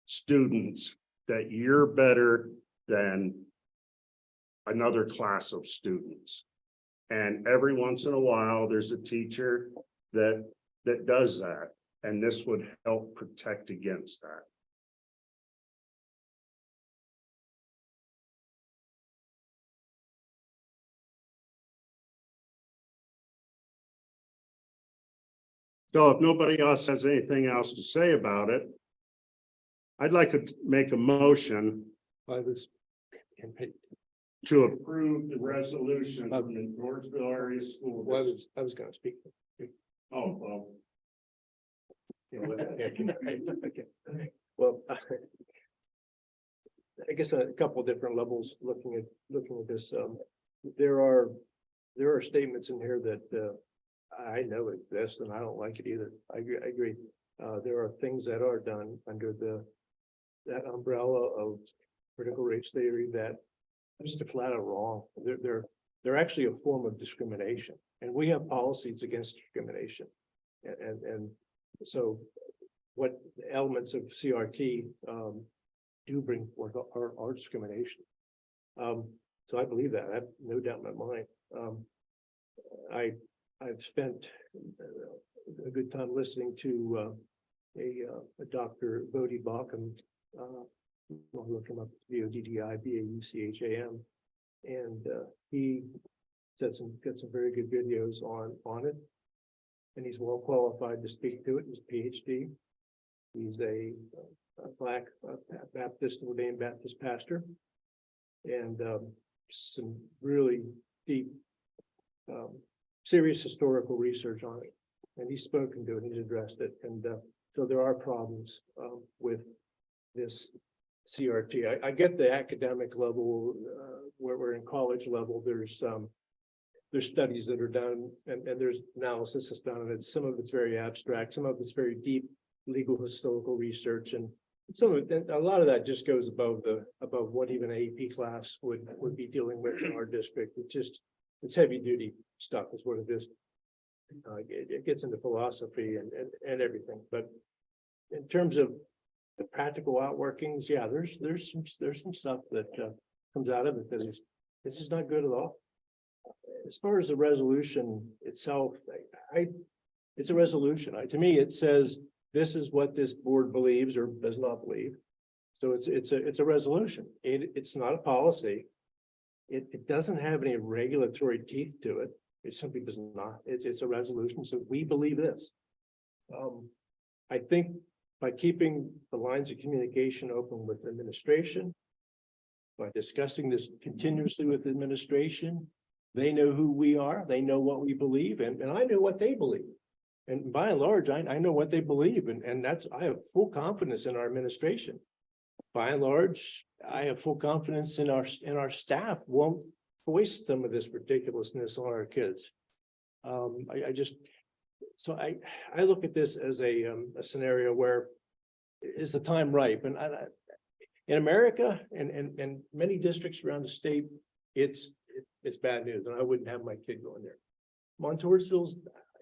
students that you're better than another class of students. And every once in a while, there's a teacher that does that, and this would help protect against that. So if nobody else has anything else to say about it, I'd like to make a motion By this campaign. to approve the resolution of the Northville Area School Well, District. I was gonna speak. Oh, well, Well, I guess a couple of different levels looking at this. There are statements in here that I know exist, and I don't like it either. I agree. There are things that are done under that umbrella of critical race theory that are just flat out wrong. They're actually a form of discrimination, and we have policies against discrimination. And so what elements of CRT do bring forth are discrimination. So I believe that. I have no doubt in my mind. I've spent a good time listening to a Dr. Bodie Bauckham. I'll look him up, Boddibaucham, and he got some very good videos on it. And he's well qualified to speak to it. He's a PhD. He's a Black Baptist, ordained Baptist pastor, and some really deep, serious historical research on it. And he's spoken to it, he's addressed it. And so there are problems with this CRT. I get the academic level, where we're in college level, there's studies that are done, and there's analysis that's done, and some of it's very abstract, some of it's very deep legal historical research, and some of it, a lot of that just goes above what even an AP class would be dealing with in our district. It's heavy duty stuff is what it is. It gets into philosophy and everything, but in terms of the practical outworkings, yeah, there's some stuff that comes out of it that this is not good at all. As far as the resolution itself, it's a resolution. To me, it says this is what this board believes or does not believe. So it's a resolution. It's not a policy. It doesn't have any regulatory teeth to it. It simply does not. It's a resolution. So we believe this. I think by keeping the lines of communication open with administration, by discussing this continuously with administration, they know who we are, they know what we believe, and I know what they believe. And by and large, I know what they believe, and I have full confidence in our administration. By and large, I have full confidence in our staff won't voice some of this ridiculousness on our kids. I look at this as a scenario where is the time ripe? And in America and many districts around the state, it's bad news, and I wouldn't have my kid going there. Montoursville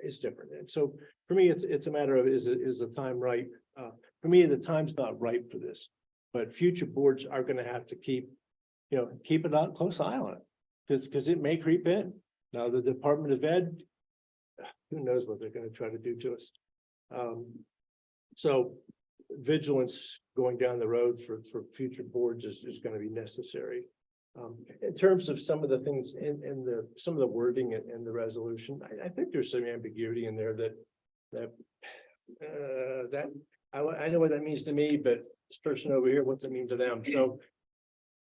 is different, and so for me, it's a matter of is the time ripe? For me, the time's not ripe for this, but future boards are going to have to keep it on close eye on it, because it may creep in. Now, the Department of Ed, who knows what they're going to try to do to us. So vigilance going down the road for future boards is going to be necessary. In terms of some of the things in some of the wording in the resolution, I think there's some ambiguity in there that That, I know what that means to me, but this person over here, what's it mean to them? So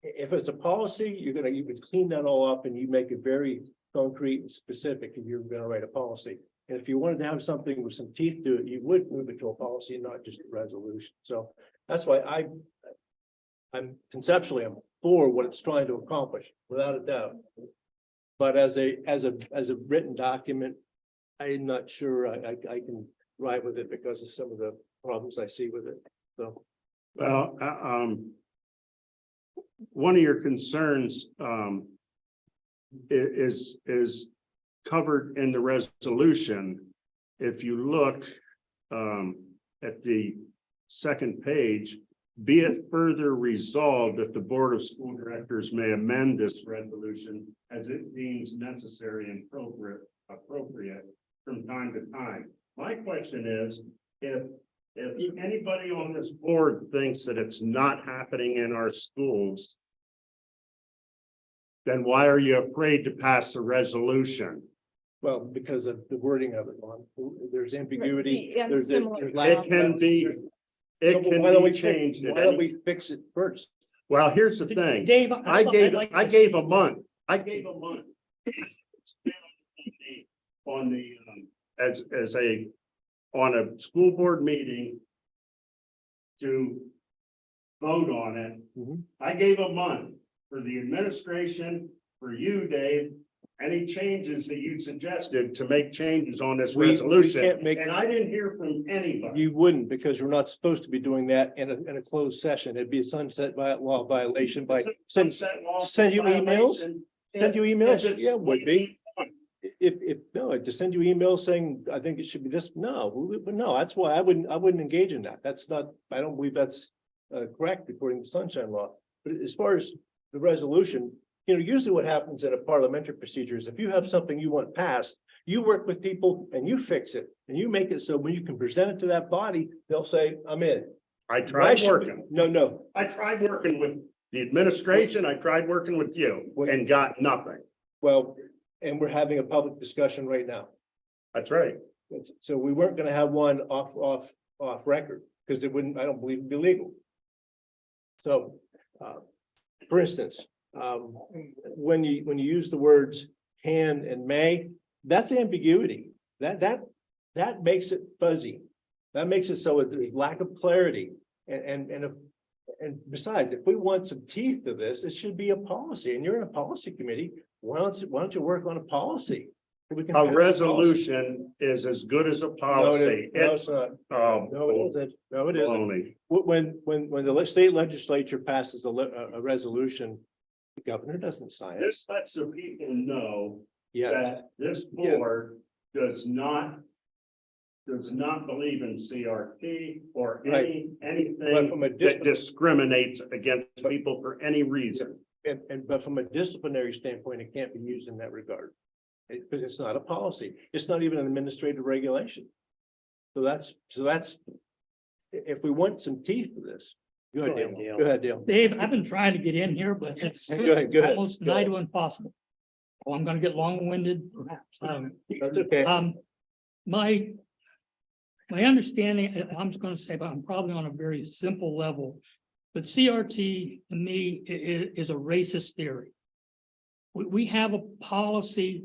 if it's a policy, you would clean that all up and you make it very concrete and specific if you're gonna write a policy. And if you wanted to have something with some teeth to it, you would move it to a policy and not just a resolution. So that's why I'm conceptually, I'm for what it's trying to accomplish, without a doubt. But as a written document, I'm not sure I can ride with it because of some of the problems I see with it. So. Well, one of your concerns, is covered in the resolution. If you look, at the second page, be it further resolved that the Board of School Directors may amend this resolution as it deems necessary and appropriate from time to time. My question is, if anybody on this board thinks that it's not happening in our schools, then why are you afraid to pass a resolution? Well, because of the wording of it, Ron. There's ambiguity. Yeah, There's similar. It can be, it can be changed. Why don't we fix it first? Well, here's the thing. Dave, I gave a month. I gave a month. On the, on a school board meeting to vote on it. Mhm. I gave a month for the administration, for you, Dave, any changes that you suggested to make changes on this We resolution. can't make- And I didn't hear from anybody. You wouldn't, because we're not supposed to be doing that in a closed session. It'd be a sunset law violation by send you emails? Send you emails? Yeah, it would be. If to send you emails saying, I think it should be this, no, that's why I wouldn't engage in that. That's not, I don't believe that's correct according to sunshine law. But as far as the resolution, usually what happens in a parliamentary procedure is if you have something you want passed, you work with people and you fix it and you make it so when you can present it to that body, they'll say, I'm in. I tried working. No. I tried working with the administration. I tried working with you and got nothing. Well, and we're having a public discussion right now. That's right. So we weren't gonna have one off record, because it wouldn't, I don't believe it'd be legal. So, for instance, when you use the words can and may, that's ambiguity. That makes it fuzzy. That makes it so there's lack of clarity. And besides, if we want some teeth to this, it should be a policy, and you're in a policy committee. Why don't you work on a policy? We can pass A resolution is as good as a policy. No, it's not. No, it isn't. No, it isn't. Baloney. When the state legislature passes a resolution, the governor doesn't sign it. This lets the people know Yes, that this board does not believe in CRT or Right. But from a anything that discriminates against people for any reason. but from a disciplinary standpoint, it can't be used in that regard. Because it's not a policy. It's not even an administrative regulation. So that's, if we want some teeth to this. Go ahead, Dale. Go ahead, Dale. Dave, I've been trying to get in here, but it's Go ahead. almost nigh to impossible. Well, I'm gonna get long-winded perhaps. That's okay. My understanding, I'm just gonna say, but I'm probably on a very simple level. But CRT to me is a racist theory. We have a policy,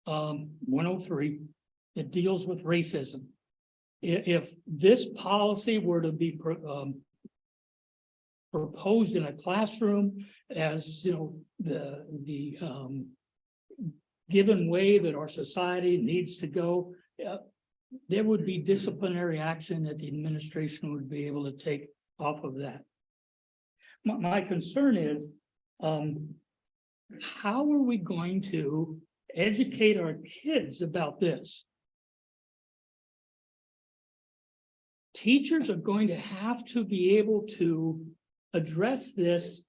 103, that deals with racism. If this policy were to be proposed in a classroom as, the given way that our society needs to go, there would be disciplinary action that the administration would be able to take off of that. My concern is, how are we going to educate our kids about this? Teachers are going to have to be able to address this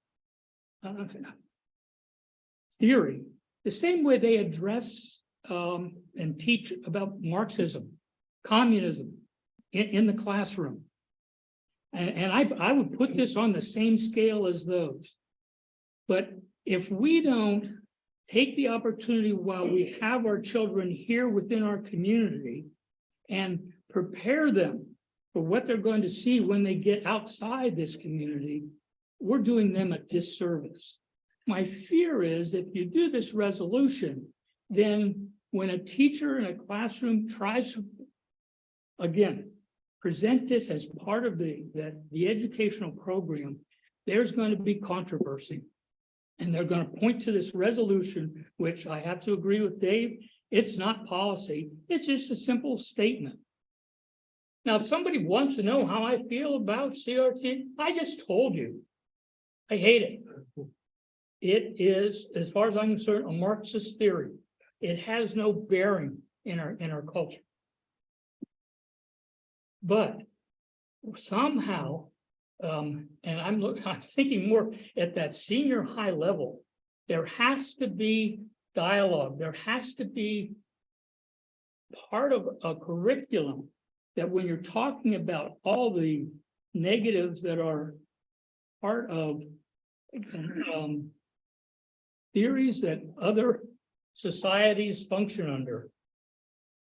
theory the same way they address and teach about Marxism, communism in the classroom. And I would put this on the same scale as those. But if we don't take the opportunity while we have our children here within our community and prepare them for what they're going to see when they get outside this community, we're doing them a disservice. My fear is if you do this resolution, then when a teacher in a classroom tries to, again, present this as part of the educational program, there's going to be controversy. And they're going to point to this resolution, which I have to agree with Dave, it's not policy, it's just a simple statement. Now, if somebody wants to know how I feel about CRT, I just told you. I hate it. It is, as far as I'm concerned, a Marxist theory. It has no bearing in our culture. But somehow, and I'm thinking more at that senior high level, there has to be dialogue. There has to be part of a curriculum that when you're talking about all the negatives that are part of theories that other societies function under,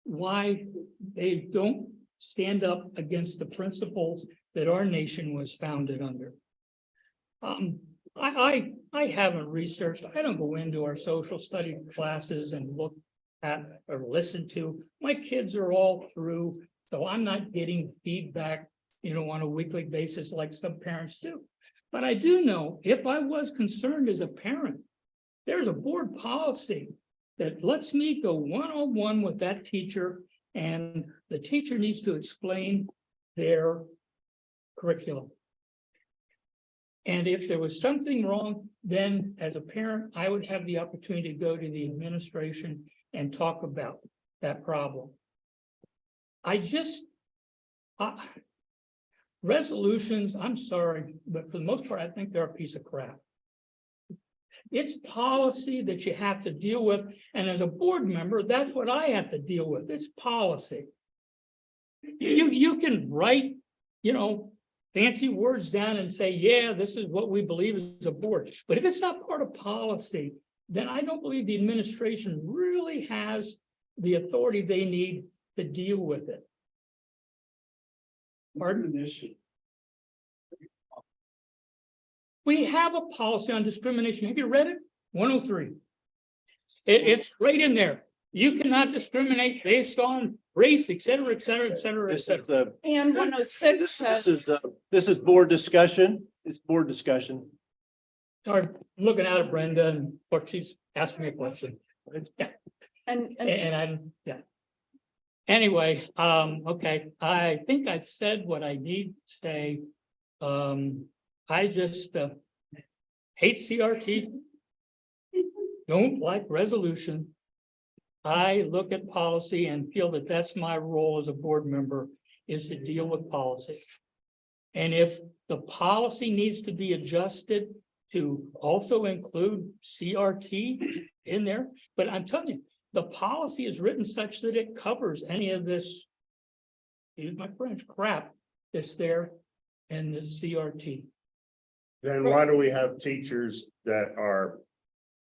why they don't stand up against the principles that our nation was founded under. I haven't researched, I don't go into our social study classes and look at or listen to. My kids are all through, so I'm not getting feedback, on a weekly basis like some parents do. But I do know if I was concerned as a parent, there's a board policy that lets me go one-on-one with that teacher, and the teacher needs to explain their curriculum. And if there was something wrong, then as a parent, I would have the opportunity to go to the administration and talk about that problem. Resolutions, I'm sorry, but for the most part, I think they're a piece of crap. It's policy that you have to deal with. And as a board member, that's what I have to deal with. It's policy. You can write, fancy words down and say, yeah, this is what we believe as a board. But if it's not part of policy, then I don't believe the administration really has the authority they need to deal with it. Pardon? We have a policy on discrimination. Have you read it? 103. It's right in there. You cannot discriminate based on race, et cetera, et cetera, et cetera, et cetera. And 106 says. This is board discussion. It's board discussion. Sorry, I'm looking at it, Brenda, and what she's asking me a question. Yeah. And I'm, yeah. Anyway, okay, I think I've said what I need to say. I just hate CRT. Don't like resolution. I look at policy and feel that that's my role as a board member, is to deal with policy. And if the policy needs to be adjusted to also include CRT in there, but I'm telling you, the policy is written such that it covers any of this, use my French, crap that's there in the CRT. Then why do we have teachers that are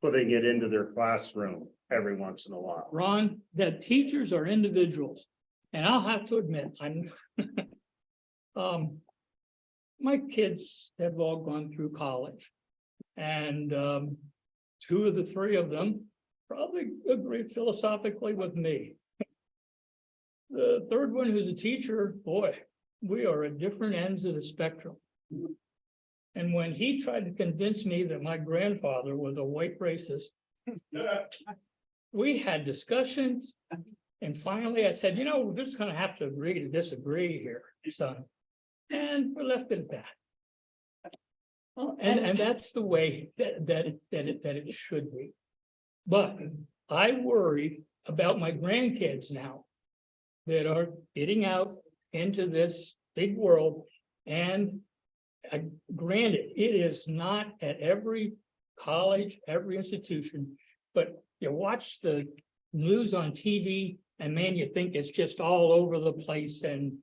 putting it into their classroom every once in a while? Ron, that teachers are individuals, and I'll have to admit, I'm my kids have all gone through college, and 2 of the 3 of them probably agree philosophically with me. The 3rd one, who's a teacher, boy, we are at different ends of the spectrum. And when he tried to convince me that my grandfather was a white racist, we had discussions. And finally I said, we're just gonna have to agree to disagree here, son. And we left it at that. And that's the way that it should be. But I worry about my grandkids now that are getting out into this big world. And granted, it is not at every college, every institution, but you watch the news on TV and man, you think it's just all over the place. And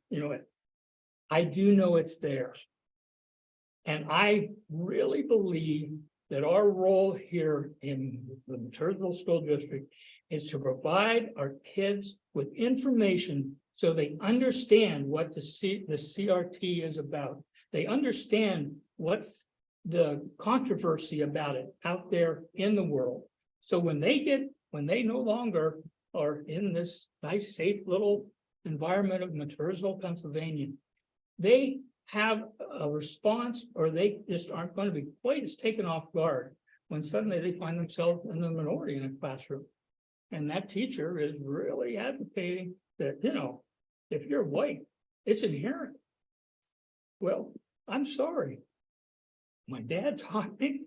I do know it's there. And I really believe that our role here in the Maternal School District is to provide our kids with information So they understand what the CRT is about. They understand what's the controversy about it out there in the world. So when they no longer are in this nice, safe little environment of Mattersville, Pennsylvania, they have a response, or they just aren't going to be quite as taken off guard when suddenly they find themselves in the minority in a classroom. And that teacher is really advocating that, you know, if you're white, it's inherent. Well, I'm sorry. My dad taught me,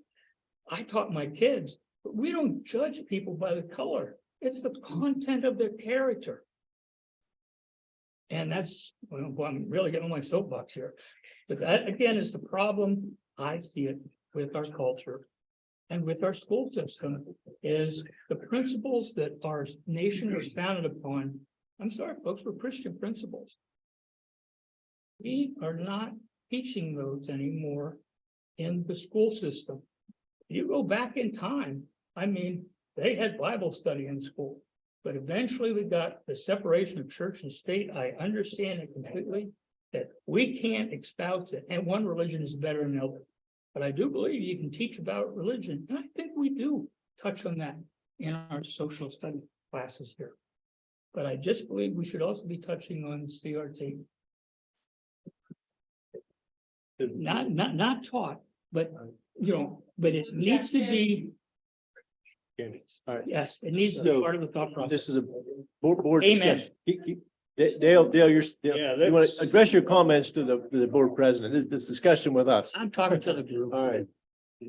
I taught my kids, but we don't judge people by the color. It's the content of their character. And that's, well, I'm really getting on my soapbox here. But that, again, is the problem. I see it with our culture and with our school system, is the principles that our nation was founded upon. I'm sorry, folks, were Christian principles. We are not teaching those anymore in the school system. You go back in time, I mean, they had Bible study in school, but eventually we got the separation of church and state. I understand it completely, that we can't espouse it, and one religion is better than the other. But I do believe you can teach about religion, and I think we do touch on that in our social study classes here. But I just believe we should also be touching on CRT. Not taught, but, you know, but it needs to be, All right, yes, it needs to be part of the thought process. this is a board. Amen. discussion. Dale, you want to address your comments to the board president, this discussion with us. I'm talking to the group. All right.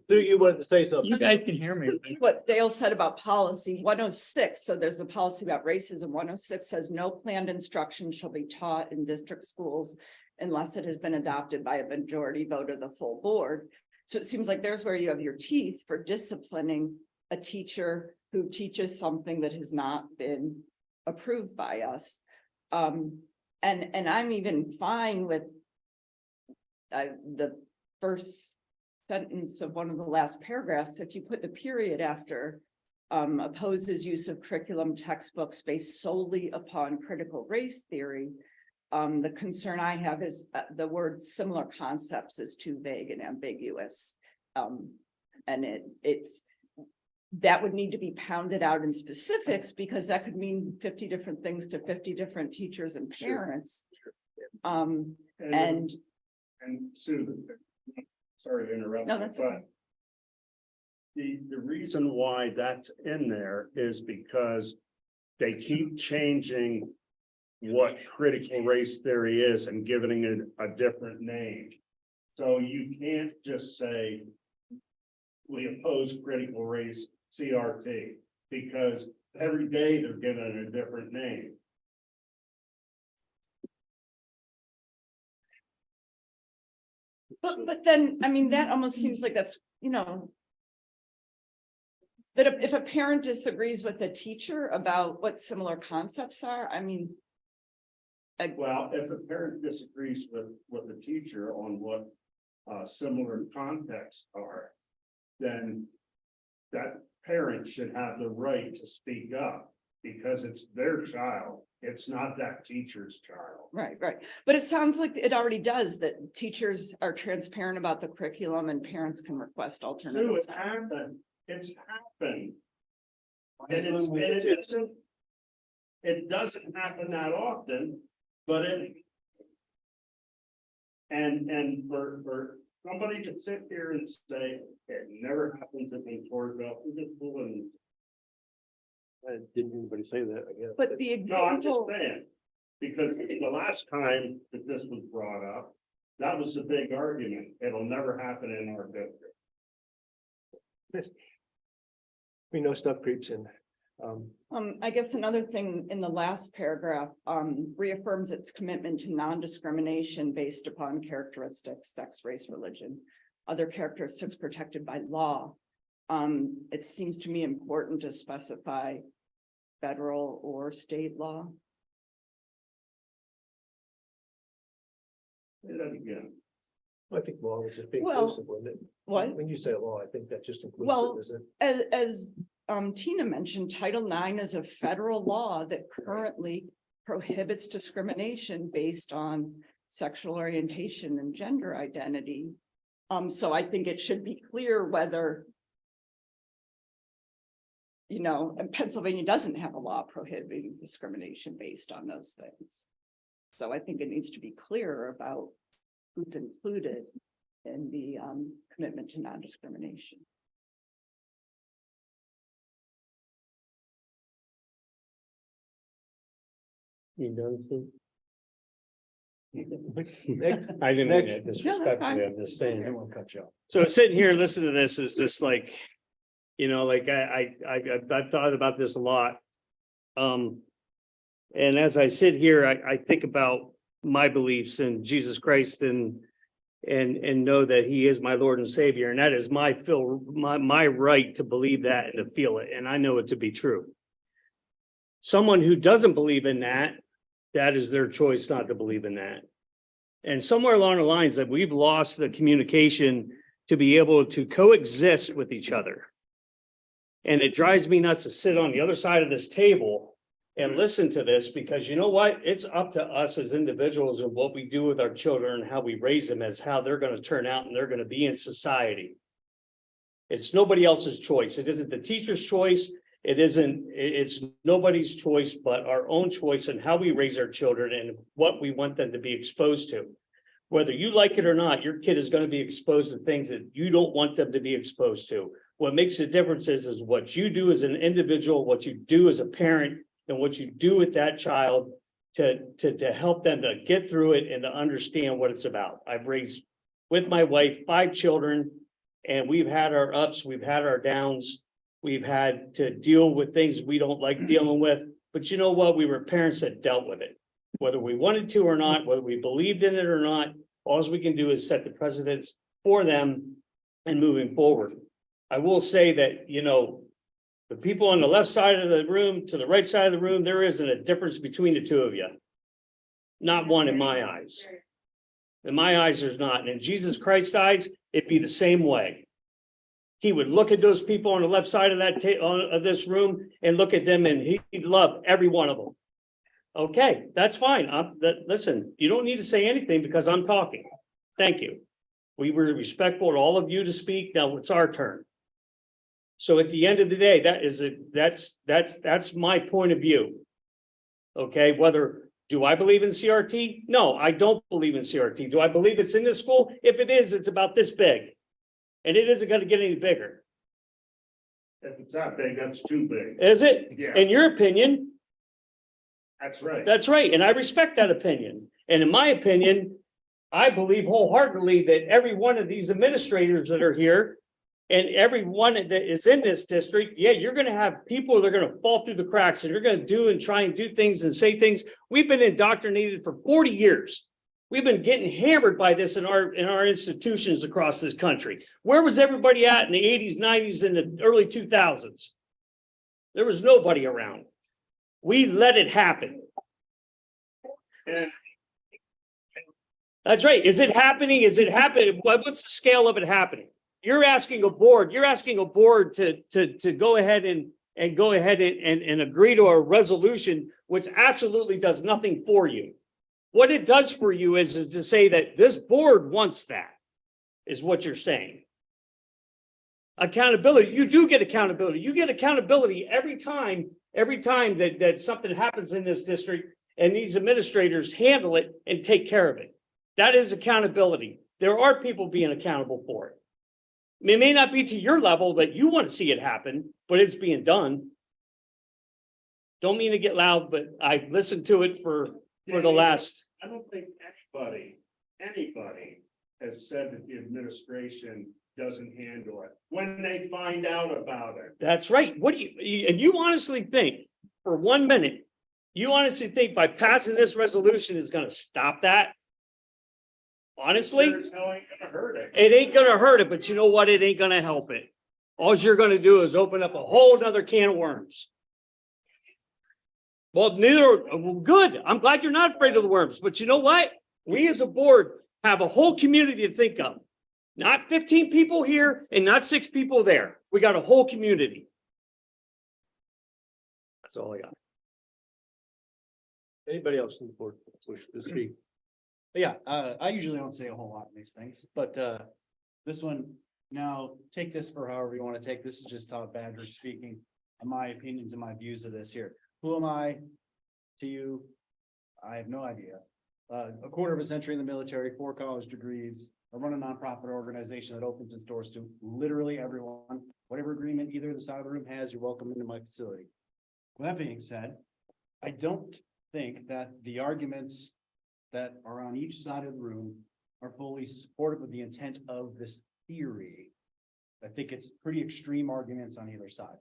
Do you want to say something? You guys can hear me. What Dale said about policy 106, so there's a policy about racism. 106 says no planned instruction shall be taught in district schools unless it has been adopted by a majority vote of the full board. So it seems like there's where you have your teeth for disciplining a teacher who teaches something that has not been approved by us. And I'm even fine with the first sentence of one of the last paragraphs. If you put the period after opposes use of curriculum textbooks based solely upon critical race theory, the concern I have is the word similar concepts is too vague and ambiguous. And it's that would need to be pounded out in specifics, because that could mean 50 different things to 50 different teachers and parents. And Susan, sorry to interrupt. No, that's but fine. The reason why that's in there is because they keep changing what critical race theory is and giving it a different name. So you can't just say we oppose critical race CRT, because every day they're given it a different name. But then, I mean, that almost seems like that's, you know, that if a parent disagrees with the teacher about what similar concepts are, I mean. Well, if a parent disagrees with the teacher on what similar contexts are, then that parent should have the right to speak up, because it's their child. It's not that teacher's child. Right. But it sounds like it already does, that teachers are transparent about the curriculum and parents can request alternatives. So it's happened. It's happened. It doesn't happen that often, but and for somebody to sit here and say it never happens in Torville, just fooling. Didn't anybody say that? I guess. But the No, I'm just example, saying, because the last time that this was brought up, that was a big argument. It'll never happen in our district. We know stuff creeps in. I guess another thing in the last paragraph, reaffirms its commitment to non-discrimination based upon characteristics, sex, race, religion, other characteristics protected by law. It seems to me important to specify federal or state law. Say that again. I think law was just being Well, inclusive, wasn't it? what? When you say law, I think that just includes. Well, it, isn't it? as Tina mentioned, Title IX is a federal law that currently prohibits discrimination based on sexual orientation and gender identity. So I think it should be clear whether, you know, and Pennsylvania doesn't have a law prohibiting discrimination based on those things. So I think it needs to be clearer about who's included in the commitment to non-discrimination. You done, Sue? I didn't mean it disrespectfully, I'm just saying. I won't cut you off. So sitting here, and listening to this is just like, you know, like I've thought about this a lot. And as I sit here, I think about my beliefs in Jesus Christ and know that he is my Lord and Savior. And that is my right to believe that and to feel it. And I know it to be true. Someone who doesn't believe in that, that is their choice not to believe in that. And somewhere along the lines that we've lost the communication to be able to coexist with each other. And it drives me nuts to sit on the other side of this table and listen to this, because you know what? It's up to us as individuals and what we do with our children and how we raise them as how they're going to turn out and they're going to be in society. It's nobody else's choice. It isn't the teacher's choice. It's nobody's choice but our own choice in how we raise our children and what we want them to be exposed to. Whether you like it or not, your kid is going to be exposed to things that you don't want them to be exposed to. What makes the difference is what you do as an individual, what you do as a parent, and what you do with that child to help them to get through it and to understand what it's about. I've raised with my wife 5 children, and we've had our ups, we've had our downs. We've had to deal with things we don't like dealing with, but you know what? We were parents that dealt with it. Whether we wanted to or not, whether we believed in it or not, all we can do is set the precedents for them and moving forward. I will say that, you know, the people on the left side of the room to the right side of the room, there isn't a difference between the two of you. Not one in my eyes. In my eyes, there's not. And in Jesus Christ's eyes, it'd be the same way. He would look at those people on the left side of that of this room and look at them, and he'd love every one of them. Okay, that's fine. Listen, you don't need to say anything because I'm talking. Thank you. We were respectful to all of you to speak. Now it's our turn. So at the end of the day, that's my point of view. Okay, do I believe in CRT? No, I don't believe in CRT. Do I believe it's in this school? If it is, it's about this big. And it isn't going to get any bigger. If it's not big, that's too big. Is it? Yeah. In your opinion? That's right. That's right. And I respect that opinion. And in my opinion, I believe wholeheartedly that every one of these administrators that are here and everyone that is in this district, yeah, you're going to have people that are going to fall through the cracks and you're going to do and try and do things and say things. We've been indoctrinated for 40 years. We've been getting hammered by this in our institutions across this country. Where was everybody at in the 80s, 90s, and the early 2000s? There was nobody around. We let it happen. And that's right. Is it happening? Is it happening? What's the scale of it happening? You're asking a board to go ahead and go ahead and agree to a resolution which absolutely does nothing for you. What it does for you is to say that this board wants that, is what you're saying. Accountability, you do get accountability. You get accountability every time that something happens in this district and these administrators handle it and take care of it. That is accountability. There are people being accountable for it. It may not be to your level that you want to see it happen, but it's being done. Don't mean to get loud, but I listened to it for the last. I don't think anybody has said that the administration doesn't handle it when they find out about it. That's right. What do you honestly think for 1 minute, you honestly think by passing this resolution is going to stop that? Honestly, Sure as hell ain't gonna hurt it. it ain't going to hurt it, but you know what? It ain't going to help it. All you're going to do is open up a whole nother can of worms. Well, good. I'm glad you're not afraid of the worms, but you know what? We as a board have a whole community to think of. Not 15 people here and not 6 people there. We got a whole community. That's all I got. Anybody else on the board wish to speak? Yeah, I usually don't say a whole lot in these things, but this one, now take this for however you want to take. This is just Todd Badger speaking. My opinions and my views of this here. Who am I to you? I have no idea. A quarter of a century in the military, 4 college degrees. I run a nonprofit organization that opens its doors to literally everyone. Whatever agreement either the side of the room has, you're welcome into my facility. With that being said, I don't think that the arguments that are on each side of the room are fully supportive of the intent of this theory. I think it's pretty extreme arguments on either side.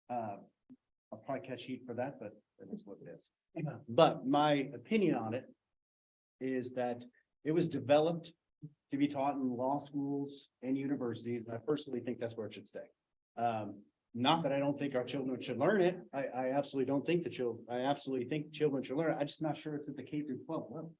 I'll probably catch heat for that, but that is what it is. But my opinion on it is that it was developed to be taught in law schools and universities, and I personally think that's where it should stay. Not that I don't think our children should learn it. I absolutely don't think I absolutely think children should learn it. I'm just not sure it's at the K-12 level.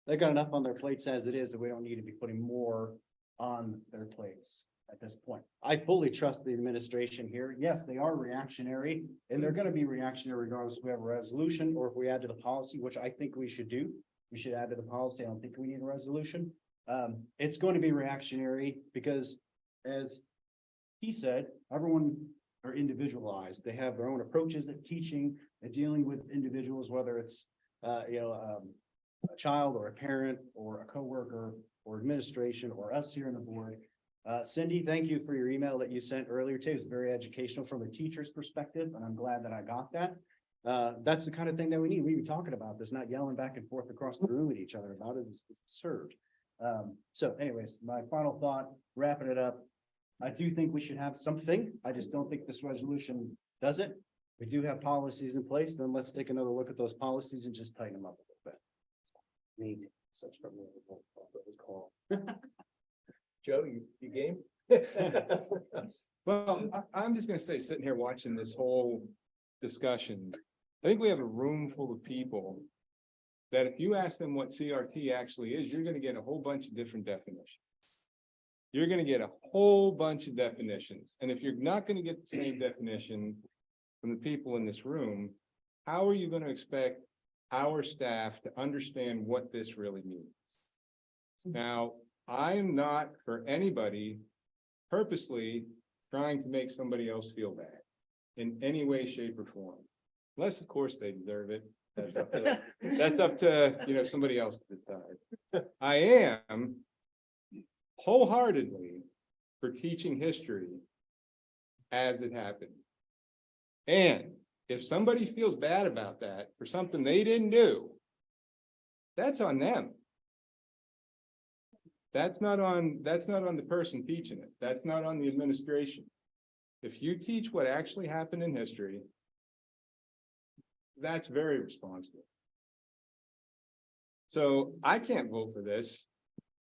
They've got enough on their plates as it is that we don't need to be putting more on their plates at this point. I fully trust the administration here. Yes, they are reactionary, and they're gonna be reactionary regardless if we have a resolution or if we add to the policy, which I think we should do. We should add to the policy. I don't think we need a resolution. It's going to be reactionary because, as he said, everyone are individualized. They have their own approaches at teaching and dealing with individuals, whether it's, a child or a parent or a coworker or administration or us here on the board. Cindy, thank you for your email that you sent earlier today. It was very educational from a teacher's perspective, and I'm glad that I got that. That's the kind of thing that we need. We be talking about this, not yelling back and forth across the room at each other about it. It's absurd. So anyways, my final thought, wrapping it up. I do think we should have something. I just don't think this resolution does it. We do have policies in place, then let's take another look at those policies and just tighten them up a little bit. Neat. Such from the call. Joe, you game? Well, I'm just gonna say, sitting here watching this whole discussion, I think we have a room full of people that if you ask them what CRT actually is, you're gonna get a whole bunch of different definitions. You're gonna get a whole bunch of definitions, and if you're not gonna get the same definition from the people in this room, how are you gonna expect our staff to understand what this really means? Now, I am not for anybody purposely trying to make somebody else feel bad in any way, shape, or form. Unless, of course, they deserve it. That's up to, somebody else to decide. I am wholeheartedly for teaching history as it happened. And if somebody feels bad about that for something they didn't do, that's on them. That's not on the person teaching it. That's not on the administration. If you teach what actually happened in history, that's very responsible. So I can't vote for this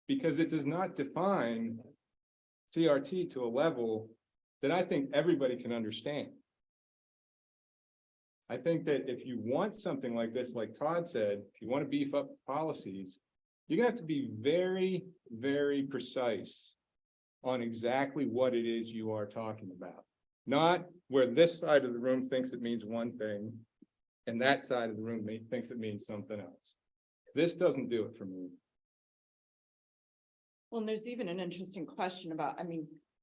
because it does not define CRT to a level that I think everybody can understand. I think that if you want something like this, like Todd said, if you want to beef up policies, you're gonna have to be very, very precise on exactly what it is you are talking about. Not where this side of the room thinks it means one thing and that side of the room thinks it means something else. This doesn't do it for me. Well, and there's even an interesting question about,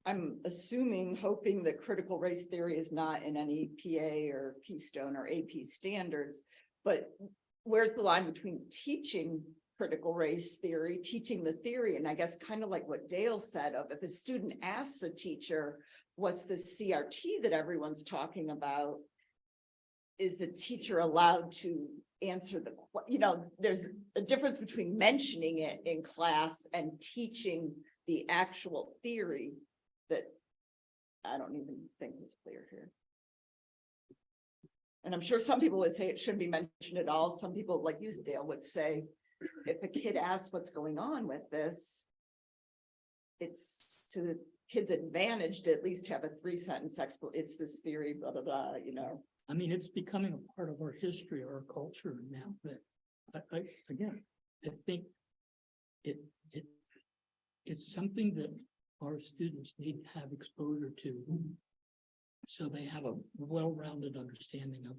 I'm assuming, hoping that critical race theory is not in any PA or Keystone or AP standards, but where's the line between teaching critical race theory, teaching the theory, and I guess kind of like what Dale said of if a student asks a teacher, what's the CRT that everyone's talking about? Is the teacher allowed to answer there's a difference between mentioning it in class and teaching the actual theory that I don't even think was clear here. And I'm sure some people would say it shouldn't be mentioned at all. Some people, like you, Dale, would say, if a kid asks what's going on with this, it's to the kid's advantage to at least have a 3-sentence explanation. It's this theory, blah, blah, blah, It's becoming a part of our history, our culture now, but I think it's something that our students need to have exposure to, so they have a well-rounded understanding of.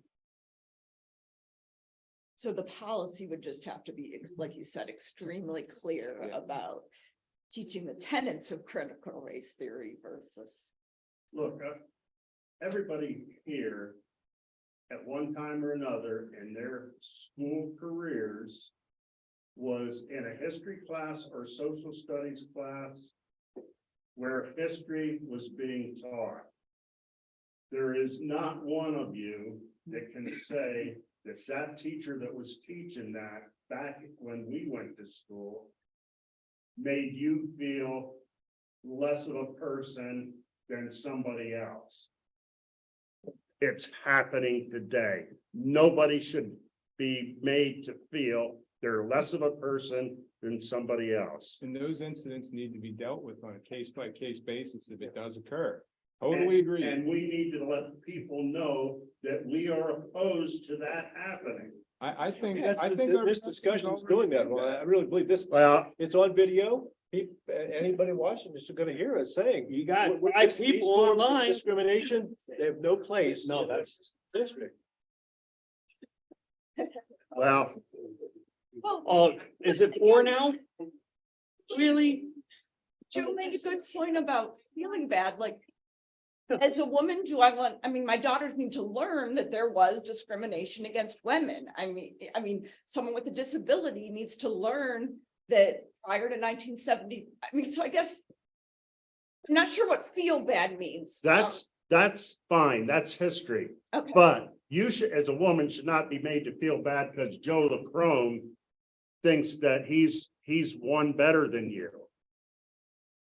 So the policy would just have to be, like you said, extremely clear about teaching the tenets of critical race theory versus. Look, everybody here at one time or another in their school careers was in a history class or social studies class where history was being taught. There is not one of you that can say that that teacher that was teaching that back when we went to school made you feel less of a person than somebody else. It's happening today. Nobody should be made to feel they're less of a person than somebody else. And those incidents need to be dealt with on a case by case basis if it does occur. Totally agree. And we need to let people know that we are opposed to that happening. I think This discussion is doing that. Well, I really believe this. Well, It's on video. Anybody watching is gonna hear us saying. You got "With five these people forms of online." Discrimination, they have no place. No, in that's- this district. well, Oh, is it 4 now? Really? Joe made a good point about feeling bad, like. As a woman, my daughters need to learn that there was discrimination against women. I mean, someone with a disability needs to learn that prior to 1970, so I guess. I'm not sure what feel bad means. that's fine. That's history. Okay. But you should, as a woman, should not be made to feel bad because Joe LaCrone thinks that he's one better than you.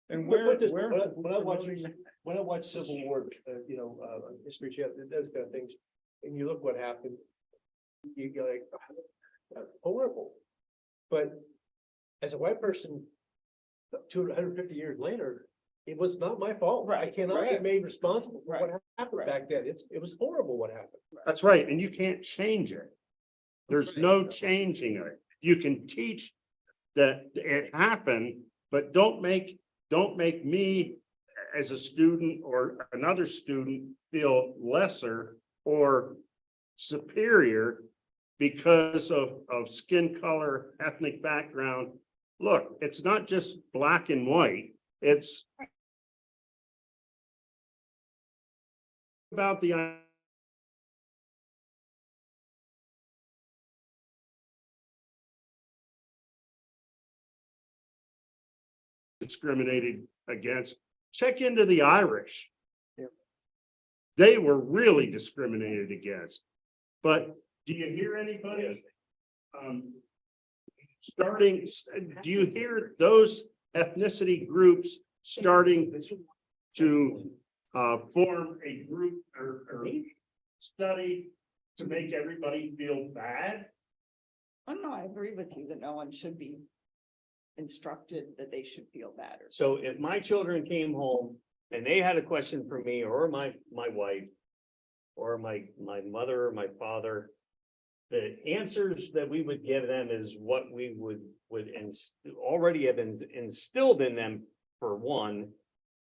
And When where, I watch Civil War, History Channel, those kind of things, and you look what happened. You're like, that's horrible. But as a white person, 250 years later, it was not my fault. I cannot be made responsible for what happened back then. It was horrible what happened. That's right. And you can't change it. There's no changing it. You can teach that it happened, but don't make me as a student or another student feel lesser or superior because of skin color, ethnic background. Look, it's not just black and white. It's about the discriminated against. Check into the Irish. They were really discriminated against. But do you hear anybody? Do you hear those ethnicity groups starting to form a group or study to make everybody feel bad? Oh, no, I agree with you that no one should be instructed that they should feel bad. So if my children came home and they had a question for me or my wife or my mother or my father, the answers that we would give them is what we would already have instilled in them for one,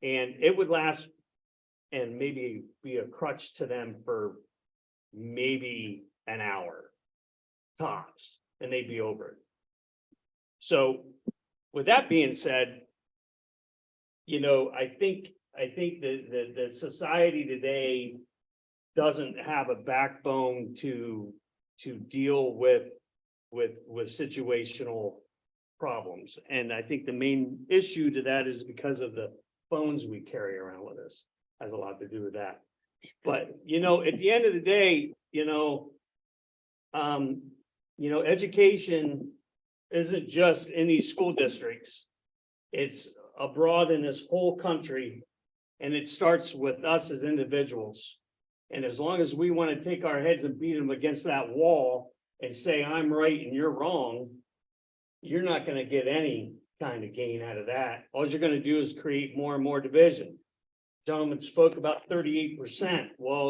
and it would last and maybe be a crutch to them for maybe an hour tops, and they'd be over it. So with that being said, I think the society today doesn't have a backbone to deal with situational problems. And I think the main issue to that is because of the phones we carry around with us, has a lot to do with that. But, at the end of the day, education isn't just in these school districts. It's abroad in this whole country. And it starts with us as individuals. And as long as we want to take our heads and beat them against that wall and say, I'm right and you're wrong, you're not going to get any kind of gain out of that. All you're going to do is create more and more division. Gentleman spoke about 38%. Well,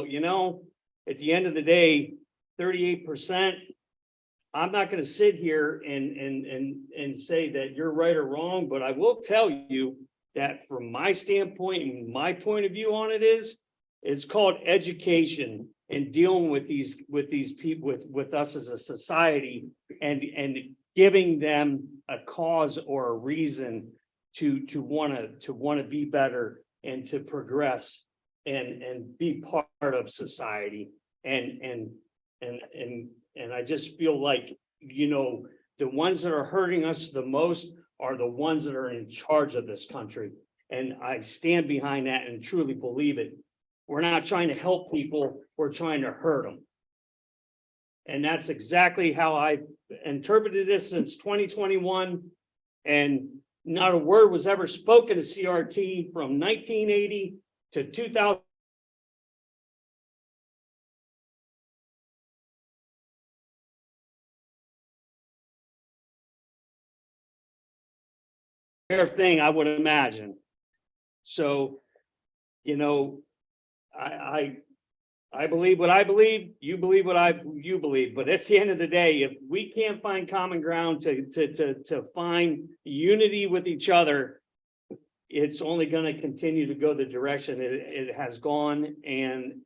at the end of the day, 38%, I'm not going to sit here and say that you're right or wrong, but I will tell you that from my standpoint and my point of view on it is, it's called education. and dealing with these people, with us as a society and giving them a cause or a reason to wanna be better and to progress and be part of society. And I just feel like, you know, the ones that are hurting us the most are the ones that are in charge of this country. And I stand behind that and truly believe it. We're not trying to help people, we're trying to hurt them. And that's exactly how I interpreted this since 2021. And not a word was ever spoken to CRT from 1980 to 2000. Thing, I would imagine. So, you know, I believe what I believe, you believe what you believe, but at the end of the day, if we can't find common ground to find unity with each other, it's only gonna continue to go the direction it has gone. And,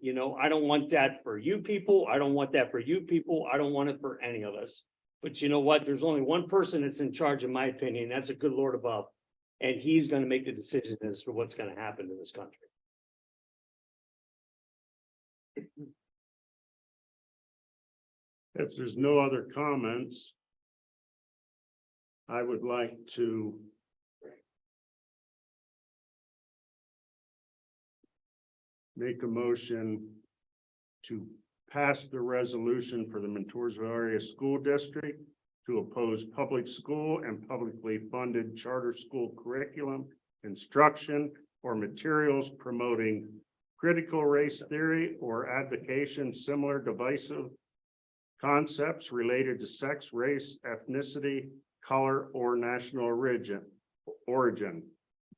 you know, I don't want that for you people. I don't want that for you people. I don't want it for any of us. But you know what? There's only one person that's in charge, in my opinion. That's a good Lord above. And he's gonna make the decision as to what's gonna happen to this country. If there's no other comments, I would like to make a motion to pass the resolution for the Montoursville Area School District to oppose public school and publicly funded charter school curriculum, instruction, or materials promoting critical race theory or advocation similar divisive concepts related to sex, race, ethnicity, color, or national origin.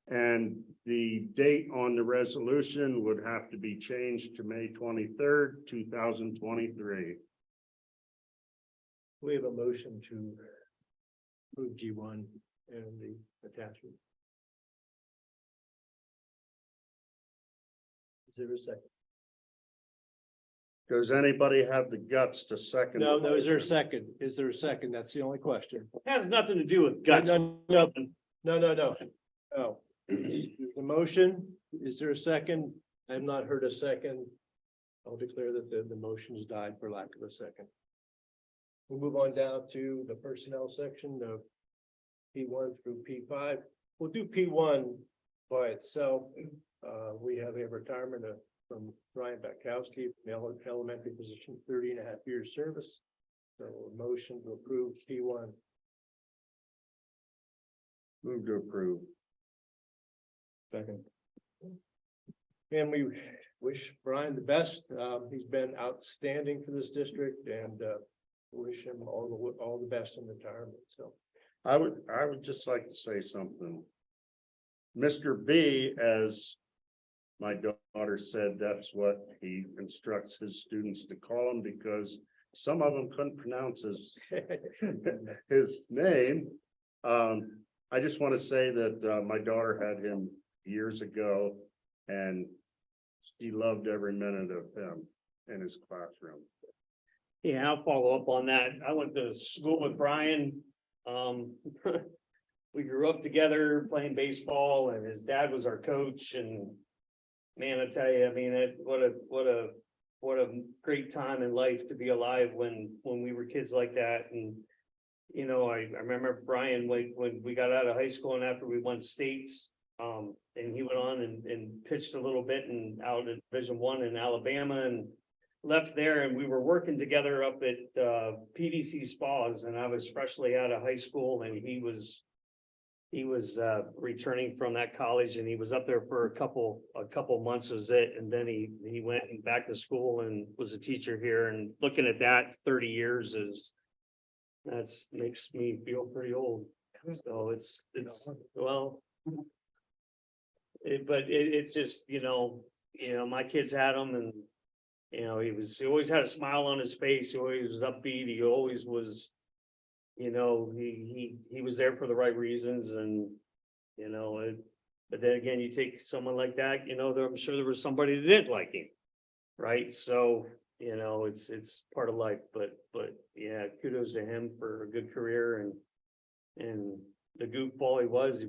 And the date on the resolution would have to be changed to May 23rd, 2023. We have a motion to move G1 and the attachment. Is there a second? Does anybody have the guts to second? No, the is there a motion? second? Is there a second? That's the only question. It has nothing to do with guts. No. Oh, the motion, is there a second? I have not heard a second. I'll declare that the motion has died for lack of a second. We'll move on down to the personnel section of P1 through P5. We'll do P1 by itself. We have a retirement from Brian Batkowski, from the elementary position, 30 and a half years service. So a motion to approve P1. Move to approve. Second. And we wish Brian the best. He's been outstanding for this district and wish him all the best in retirement. So I would just like to say something. Mr. B, as my daughter said, that's what he instructs his students to call him because some of them couldn't pronounce his name. I just want to say that my daughter had him years ago and she loved every minute of him in his classroom. Yeah, I'll follow up on that. I went to school with Brian. We grew up together playing baseball and his dad was our coach and man, I tell you, I mean, what a great time in life to be alive when we were kids like that. And, you know, I remember Brian, when we got out of high school and after we won states, and he went on and pitched a little bit and out in Division I in Alabama and left there. And we were working together up at PDC Spas and I was freshly out of high school and he was returning from that college and he was up there for a couple months was it. And then he went back to school and was a teacher here. And looking at that 30 years makes me feel pretty old. So it's well, it's just, you know, my kids had him and, you know, he always had a smile on his face. He always was upbeat. He always was, you know, he was there for the right reasons and, you know, but then again, you take someone like that, you know, I'm sure there was somebody that didn't like him. Right? So, it's part of life, but yeah, kudos to him for a good career and the goofball he was,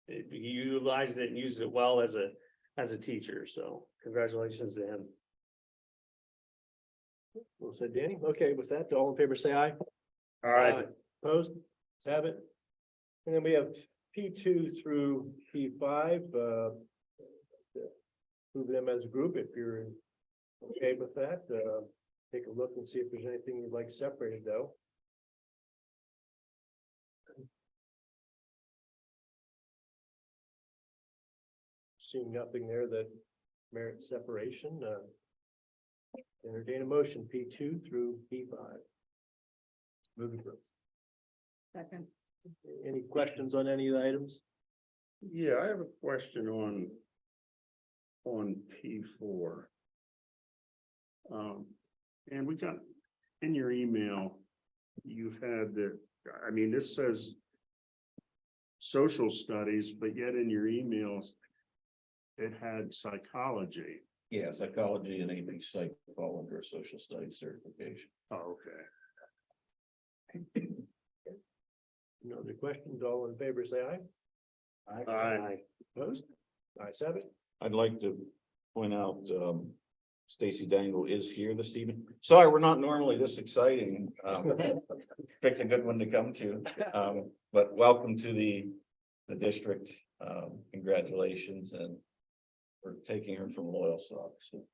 he utilized it and used it well as a teacher. So congratulations to him. Well said, Danny. Okay, with that, all in favor, say aye. All right, Opposed? Let's have it. And then we have P2 through P5. Move them as a group if you're okay with that. Take a look and see if there's anything you'd like separated though. Seeing nothing there that merits separation, entertain a motion P2 through P5. Moving through. Second. Any questions on any of the items? yeah, I have a question on P4. And we got, in your email, you had this says social studies, but yet in your emails, it had psychology. Yeah, psychology and anything psych fall under a social studies certification. Oh, okay. No other questions? All in favor, say aye. Aye. Opposed? Ayes have it. I'd like to point out, Stacy Dangle is here this evening. Sorry, we're not normally this exciting. Picked a good one to come to. But welcome to the district. Congratulations, and we're taking her from Loyal Sox. So.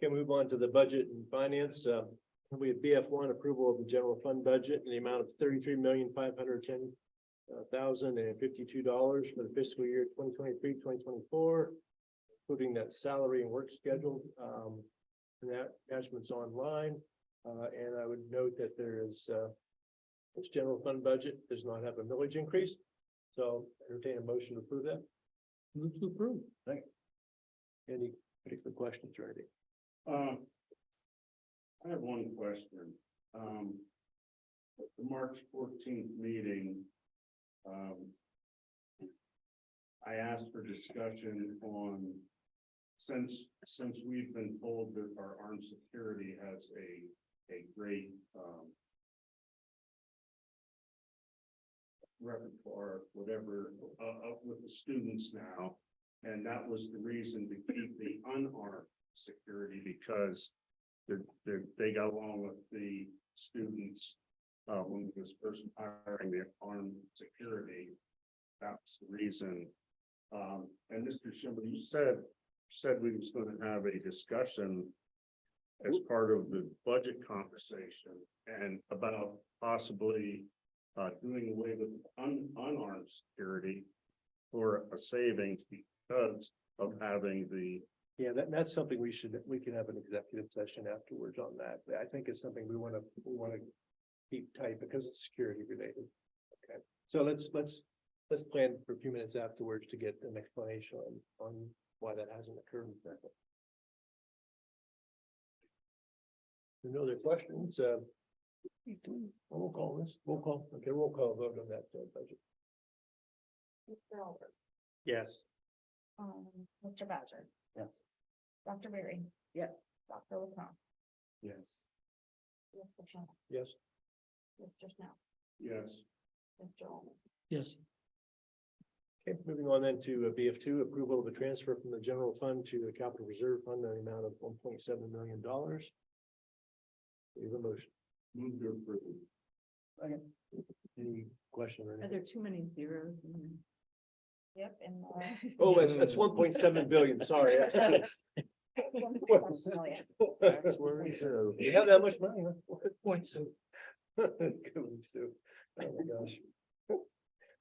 Can move on to the budget and finance. We have BF1 approval of the general fund budget in the amount of $33,510,052 for the fiscal year 2023-2024, including that salary and work schedule. And that attachment's online. And I would note that there is this general fund budget does not have a millage increase. So entertain a motion to approve that. Move to approve. Any particular questions or anything? I have one question. At the March 14th meeting, I asked for discussion on, since we've been told that our armed security has a great repertoire, whatever, with the students now. And that was the reason to keep the unarmed security, because they got along with the students. When this person hiring the armed security, that's the reason. And Mr. Schimble, you said we was going to have a discussion as part of the budget conversation and about possibly doing away with unarmed security for a savings because of having the. Yeah, that's something we can have an executive session afterwards on that. I think it's something we want to keep tight because it's security related. Okay, so let's plan for a few minutes afterwards to get an explanation on why that hasn't occurred. No other questions? Roll call this. Roll call. Okay, roll call vote on that budget. Mr. Albert, Yes. Mr. Badger, Yes. Dr. Berry. Yes. Dr. LaCroix, Yes. Mr. Sherman, Yes. Mr. Snell, Yes. Mr. Almond. Yes. Okay, moving on then to BF2, approval of a transfer from the general fund to the capital reserve fund in the amount of $1.7 million. Is a motion. Move to approve. Any question or Are anything? there too many zeros? Yep, and. Oh, that's 1.7 billion, sorry. You have that much money, huh? Point two. Goodness, Sue. Oh my gosh.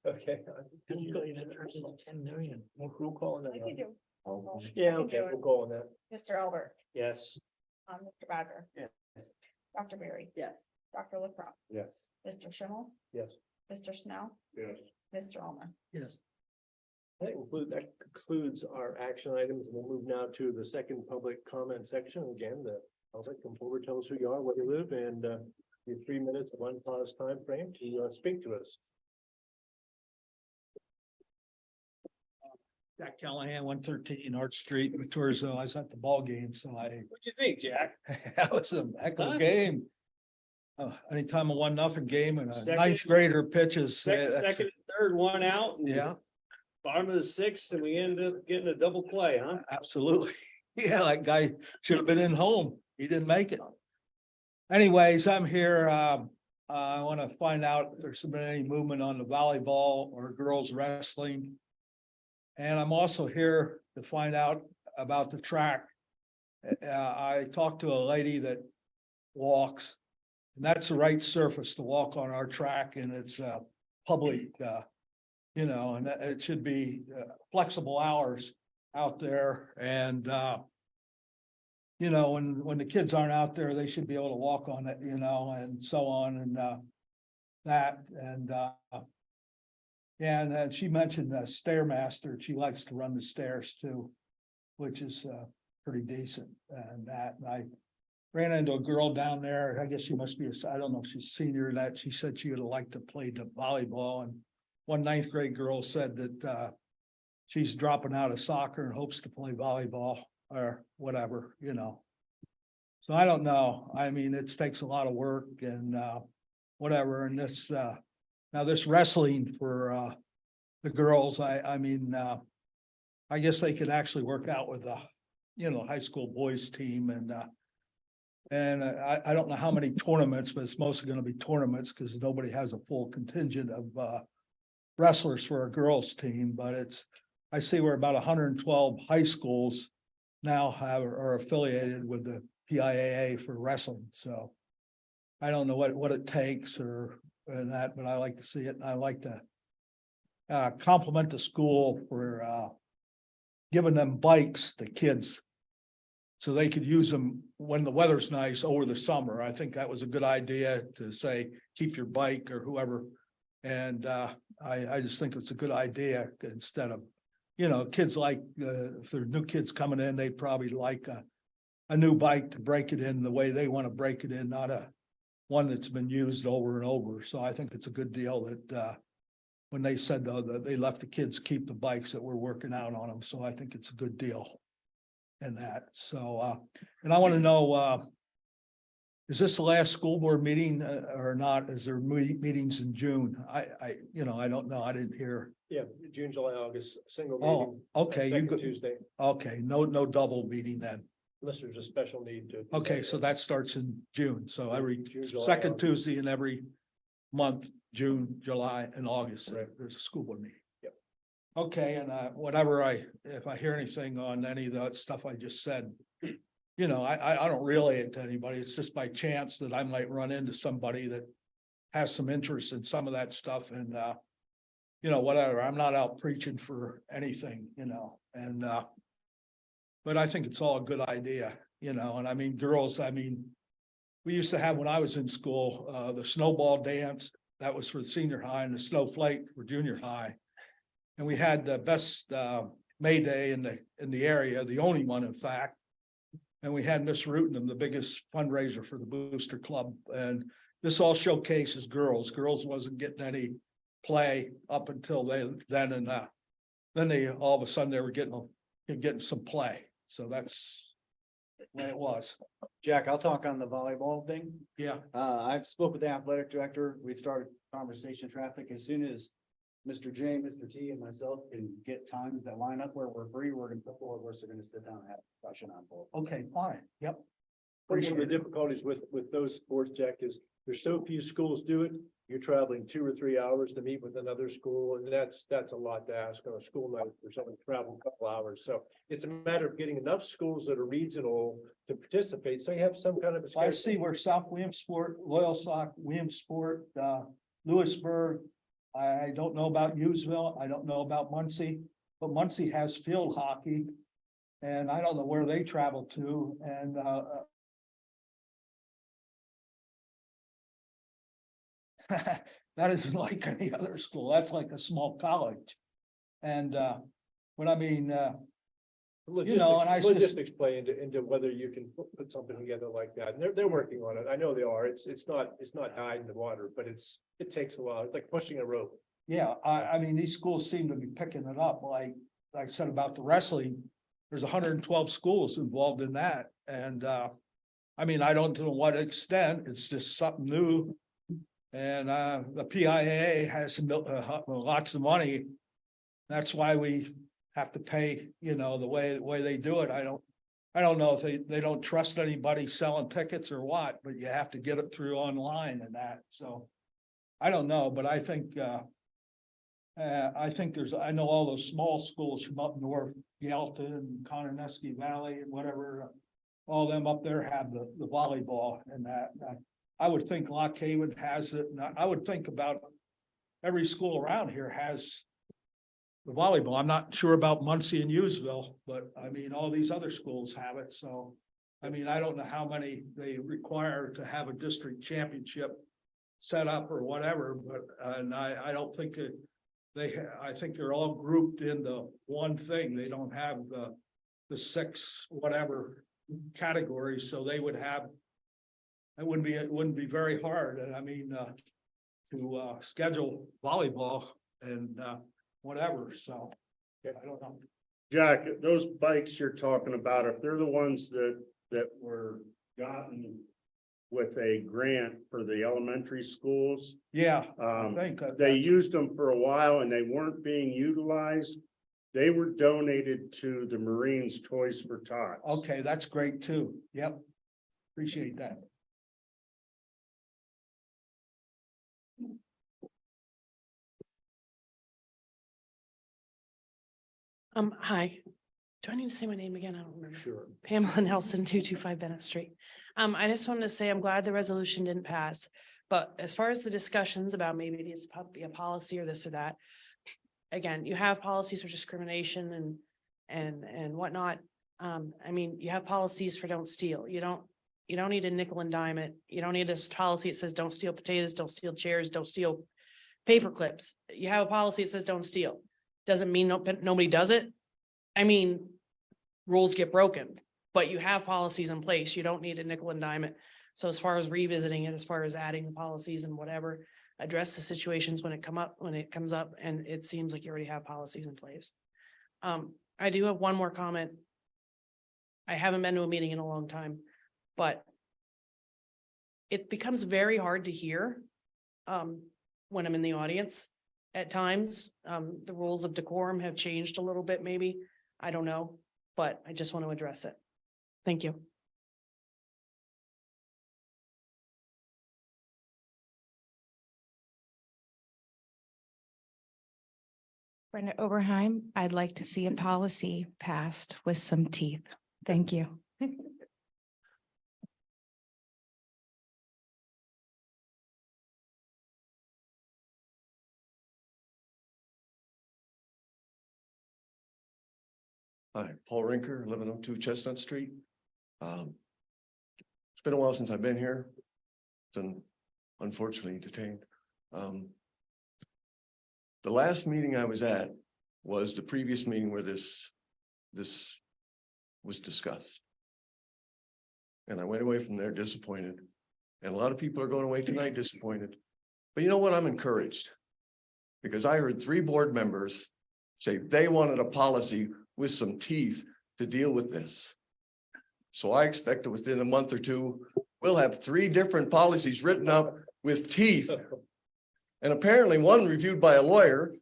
Okay. That turns into 10 million. We'll call on that. You do. Yeah, okay, we'll call on that. Mr. Albert, Yes. Mr. Badger. Yes. Dr. Berry, Yes. Dr. LaCroix, Yes. Mr. Schimmel, Yes. Mr. Snell, Yes. Mr. Almond. Yes. That concludes our action items. We'll move now to the second public comment section. Again, the public come forward, tell us who you are, where you live, and your 3 minutes of unpaused time frame to speak to us. Jack Callahan, 113 Arch Street, Victorville. I was at the ball game, so I. What'd you think, Jack? That was a heck of a game. Anytime a 1-0 game and a Second- ninth grader pitches. Second, and third, one out. and Yeah, Bottom of the sixth, and we ended up getting a double play, huh? absolutely. Yeah, that guy should have been in home. He didn't make it. Anyways, I'm here. I want to find out if there's been any movement on the volleyball or girls wrestling. And I'm also here to find out about the track. I talked to a lady that walks. And that's the right surface to walk on our track, and it's public, and it should be flexible hours out there. And when the kids aren't out there, they should be able to walk on it, and so on and that. And she mentioned Stairmaster. She likes to run the stairs too, which is pretty decent. And I ran into a girl down there. I guess she must be I don't know if she's a senior or that. She said she would have liked to play the volleyball. And one ninth grade girl said that she's dropping out of soccer and hopes to play volleyball or whatever, So I don't know. I mean, it takes a lot of work and whatever. And now this wrestling for the girls, I guess they could actually work out with the, high school boys team and I don't know how many tournaments, but it's mostly going to be tournaments because nobody has a full contingent of wrestlers for a girls team. But I see we're about 112 high schools now are affiliated with the PIAA for wrestling. So I don't know what it takes or that, but I like to see it. And I like to compliment the school for giving them bikes, the kids, so they could use them when the weather's nice over the summer. I think that was a good idea to say, keep your bike or whoever. And I just think it's a good idea instead of, kids like, if there are new kids coming in, they'd probably like a new bike to break it in the way they want to break it in, not one that's been used over and over. So I think it's a good deal that when they said that they let the kids keep the bikes that we're working out on them. So I think it's a good deal. And that, so, and I want to know, is this the last school board meeting or not? Is there meetings in June? I don't know. I didn't hear. Yeah, June, July, August, single Oh, meeting. okay, Second Tuesday, okay, no double meeting then. unless there's a special need to. Okay, so that starts in June. So every June, July, second August. Tuesday in every month, June, July, and August, Right. there's a school board meeting. Yep. Okay, and whatever if I hear anything on any of that stuff I just said, I don't relay it to anybody. It's just by chance that I might run into somebody that has some interest in some of that stuff and, whatever. I'm not out preaching for anything, and, but I think it's all a good idea, and I mean, girls, we used to have, when I was in school, the snowball dance, that was for the senior high, and the snowflake for junior high. And we had the best May Day in the area, the only one, in fact. And we had Miss Rutenham, the biggest fundraiser for the Booster Club. And this all showcases girls. Girls wasn't getting any play up until then. And then they all of a sudden they were getting some play. So that's the way it was. Jack, I'll talk on the volleyball thing. Yeah. I've spoke with the athletic director. We've started conversation traffic. As soon as Mr. J, Mr. T, and myself can get times that line up where we're free, we're gonna put four of us are gonna sit down and have a discussion on both. Okay, fine. Yep. One of the Appreciate it. difficulties with those sports, Jack, is there's so few schools do it. You're traveling 2 or 3 hours to meet with another school, and that's a lot to ask on a school night for someone to travel a couple hours. So it's a matter of getting enough schools that are regional to participate, so you have some kind of. So I see where South Williamsport, Loyalsock, Williamsport, Lewisburg. I don't know about Hughesville. I don't know about Muncie, but Muncie has field hockey. And I don't know where they travel to. And that isn't like any other school. That's like a small college. And what I mean, Logistics play into whether you can put something together like that. And they're working on it. I know they are. It's not high in the water, but it takes a while. It's like pushing a rope. yeah, I mean, these schools seem to be picking it up, like like I said about the wrestling, there's 112 schools involved in that. And I mean, I don't know to what extent, it's just something new. And the PIAA has lots of money. That's why we have to pay, you know, the way they do it. I don't know if they don't trust anybody selling tickets or what, but you have to get it through online and that. So I don't know, but I think I know all those small schools from up north, Yalta and Cononesky Valley and whatever, all them up there have the volleyball and that. I would think Lock Haven has it, and I would think about every school around here has the volleyball. I'm not sure about Muncie and Usville, but I mean, all these other schools have it, so. I mean, I don't know how many they require to have a district championship set up or whatever, but, and I don't think that I think they're all grouped into one thing. They don't have the six, whatever categories, so they would have, it wouldn't be very hard, and I mean, to schedule volleyball and whatever, so, I don't know. Jack, those bikes you're talking about, if they're the ones that were gotten with a grant for the elementary schools, Yeah, I think they used them for a while and they weren't being utilized. They were donated to the Marines Toys for Tots. Okay, that's great too. Yep. Appreciate that. Hi. Do I need to say my name again? I don't remember. Sure. Pamela Nelson, 225 Bennett Street. I just wanted to say I'm glad the resolution didn't pass. But as far as the discussions about maybe it needs to be a policy or this or that, again, you have policies for discrimination and whatnot. I mean, you have policies for don't steal. You don't need a nickel and dime it. You don't need this policy that says don't steal potatoes, don't steal chairs, don't steal paper clips. You have a policy that says don't steal. Doesn't mean nobody does it. I mean, rules get broken, but you have policies in place. You don't need a nickel and dime it. So as far as revisiting it, as far as adding the policies and whatever, address the situations when it comes up, and it seems like you already have policies in place. I do have one more comment. I haven't been to a meeting in a long time, but it becomes very hard to hear when I'm in the audience. At times, the rules of decorum have changed a little bit, maybe. I don't know, but I just want to address it. Thank you. Brenda Oberheim, I'd like to see a policy passed with some teeth. Thank you. Hi, Paul Rinker, 1102 Chestnut Street. It's been a while since I've been here. It's unfortunately detained. The last meeting I was at was the previous meeting where this was discussed. And I went away from there disappointed. And a lot of people are going away tonight disappointed. But you know what? I'm encouraged. Because I heard 3 board members say they wanted a policy with some teeth to deal with this. So I expect that within a month or two, we'll have 3 different policies written up with teeth. And apparently one reviewed by a lawyer,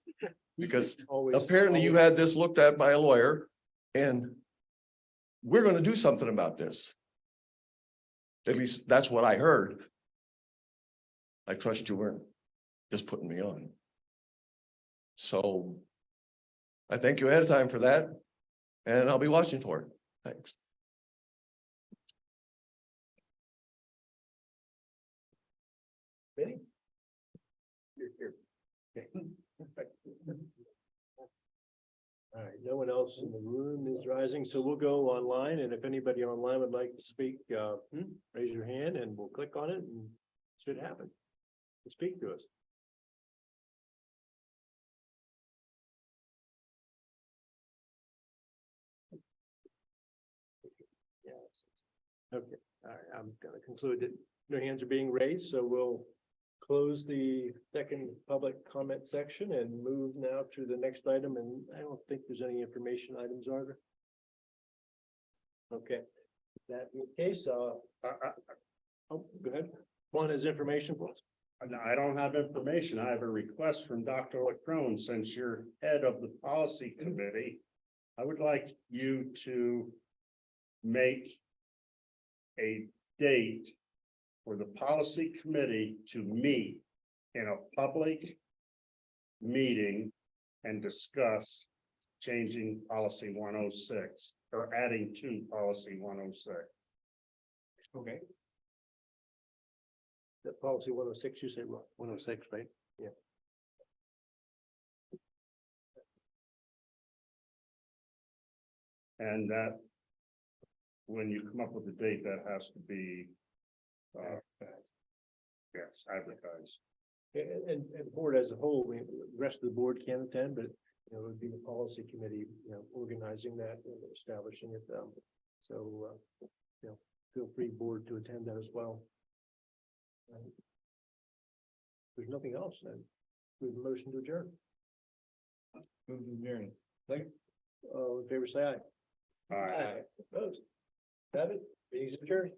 because apparently you had this looked at by a lawyer, and we're going to do something about this. At least that's what I heard. I trust you weren't just putting me on. So I thank you ahead of time for that, and I'll be watching for it. Thanks. Benny? Here. All right, no one else in the room is rising, so we'll go online, and if anybody online would like to speak, raise your hand and we'll click on it and it should happen. Speak to us. Yes. Okay, all right, I'm gonna conclude that no hands are being raised, so we'll close the second public comment section and move now to the next item, and I don't think there's any information items, are there? Okay, that being the case, oh, go ahead. One is information, please. I don't have information. I have a request from Dr. LaCrone, since you're head of the policy committee. I would like you to make a date for the policy committee to meet in a public meeting and discuss changing policy 106 or adding to policy 106. Okay. The policy 106, you say 106, right? Yeah. And that, when you come up with a date, that has to be yes, advertised. And the board as a whole, the rest of the board can attend, but you know, it would be the policy committee, you know, organizing that and establishing it. So, you know, feel free board to attend that as well. There's nothing else, then we have a motion to adjourn. Move to adjourn. All in favor, say aye. All right. Opposed? Have it, meeting's adjourned.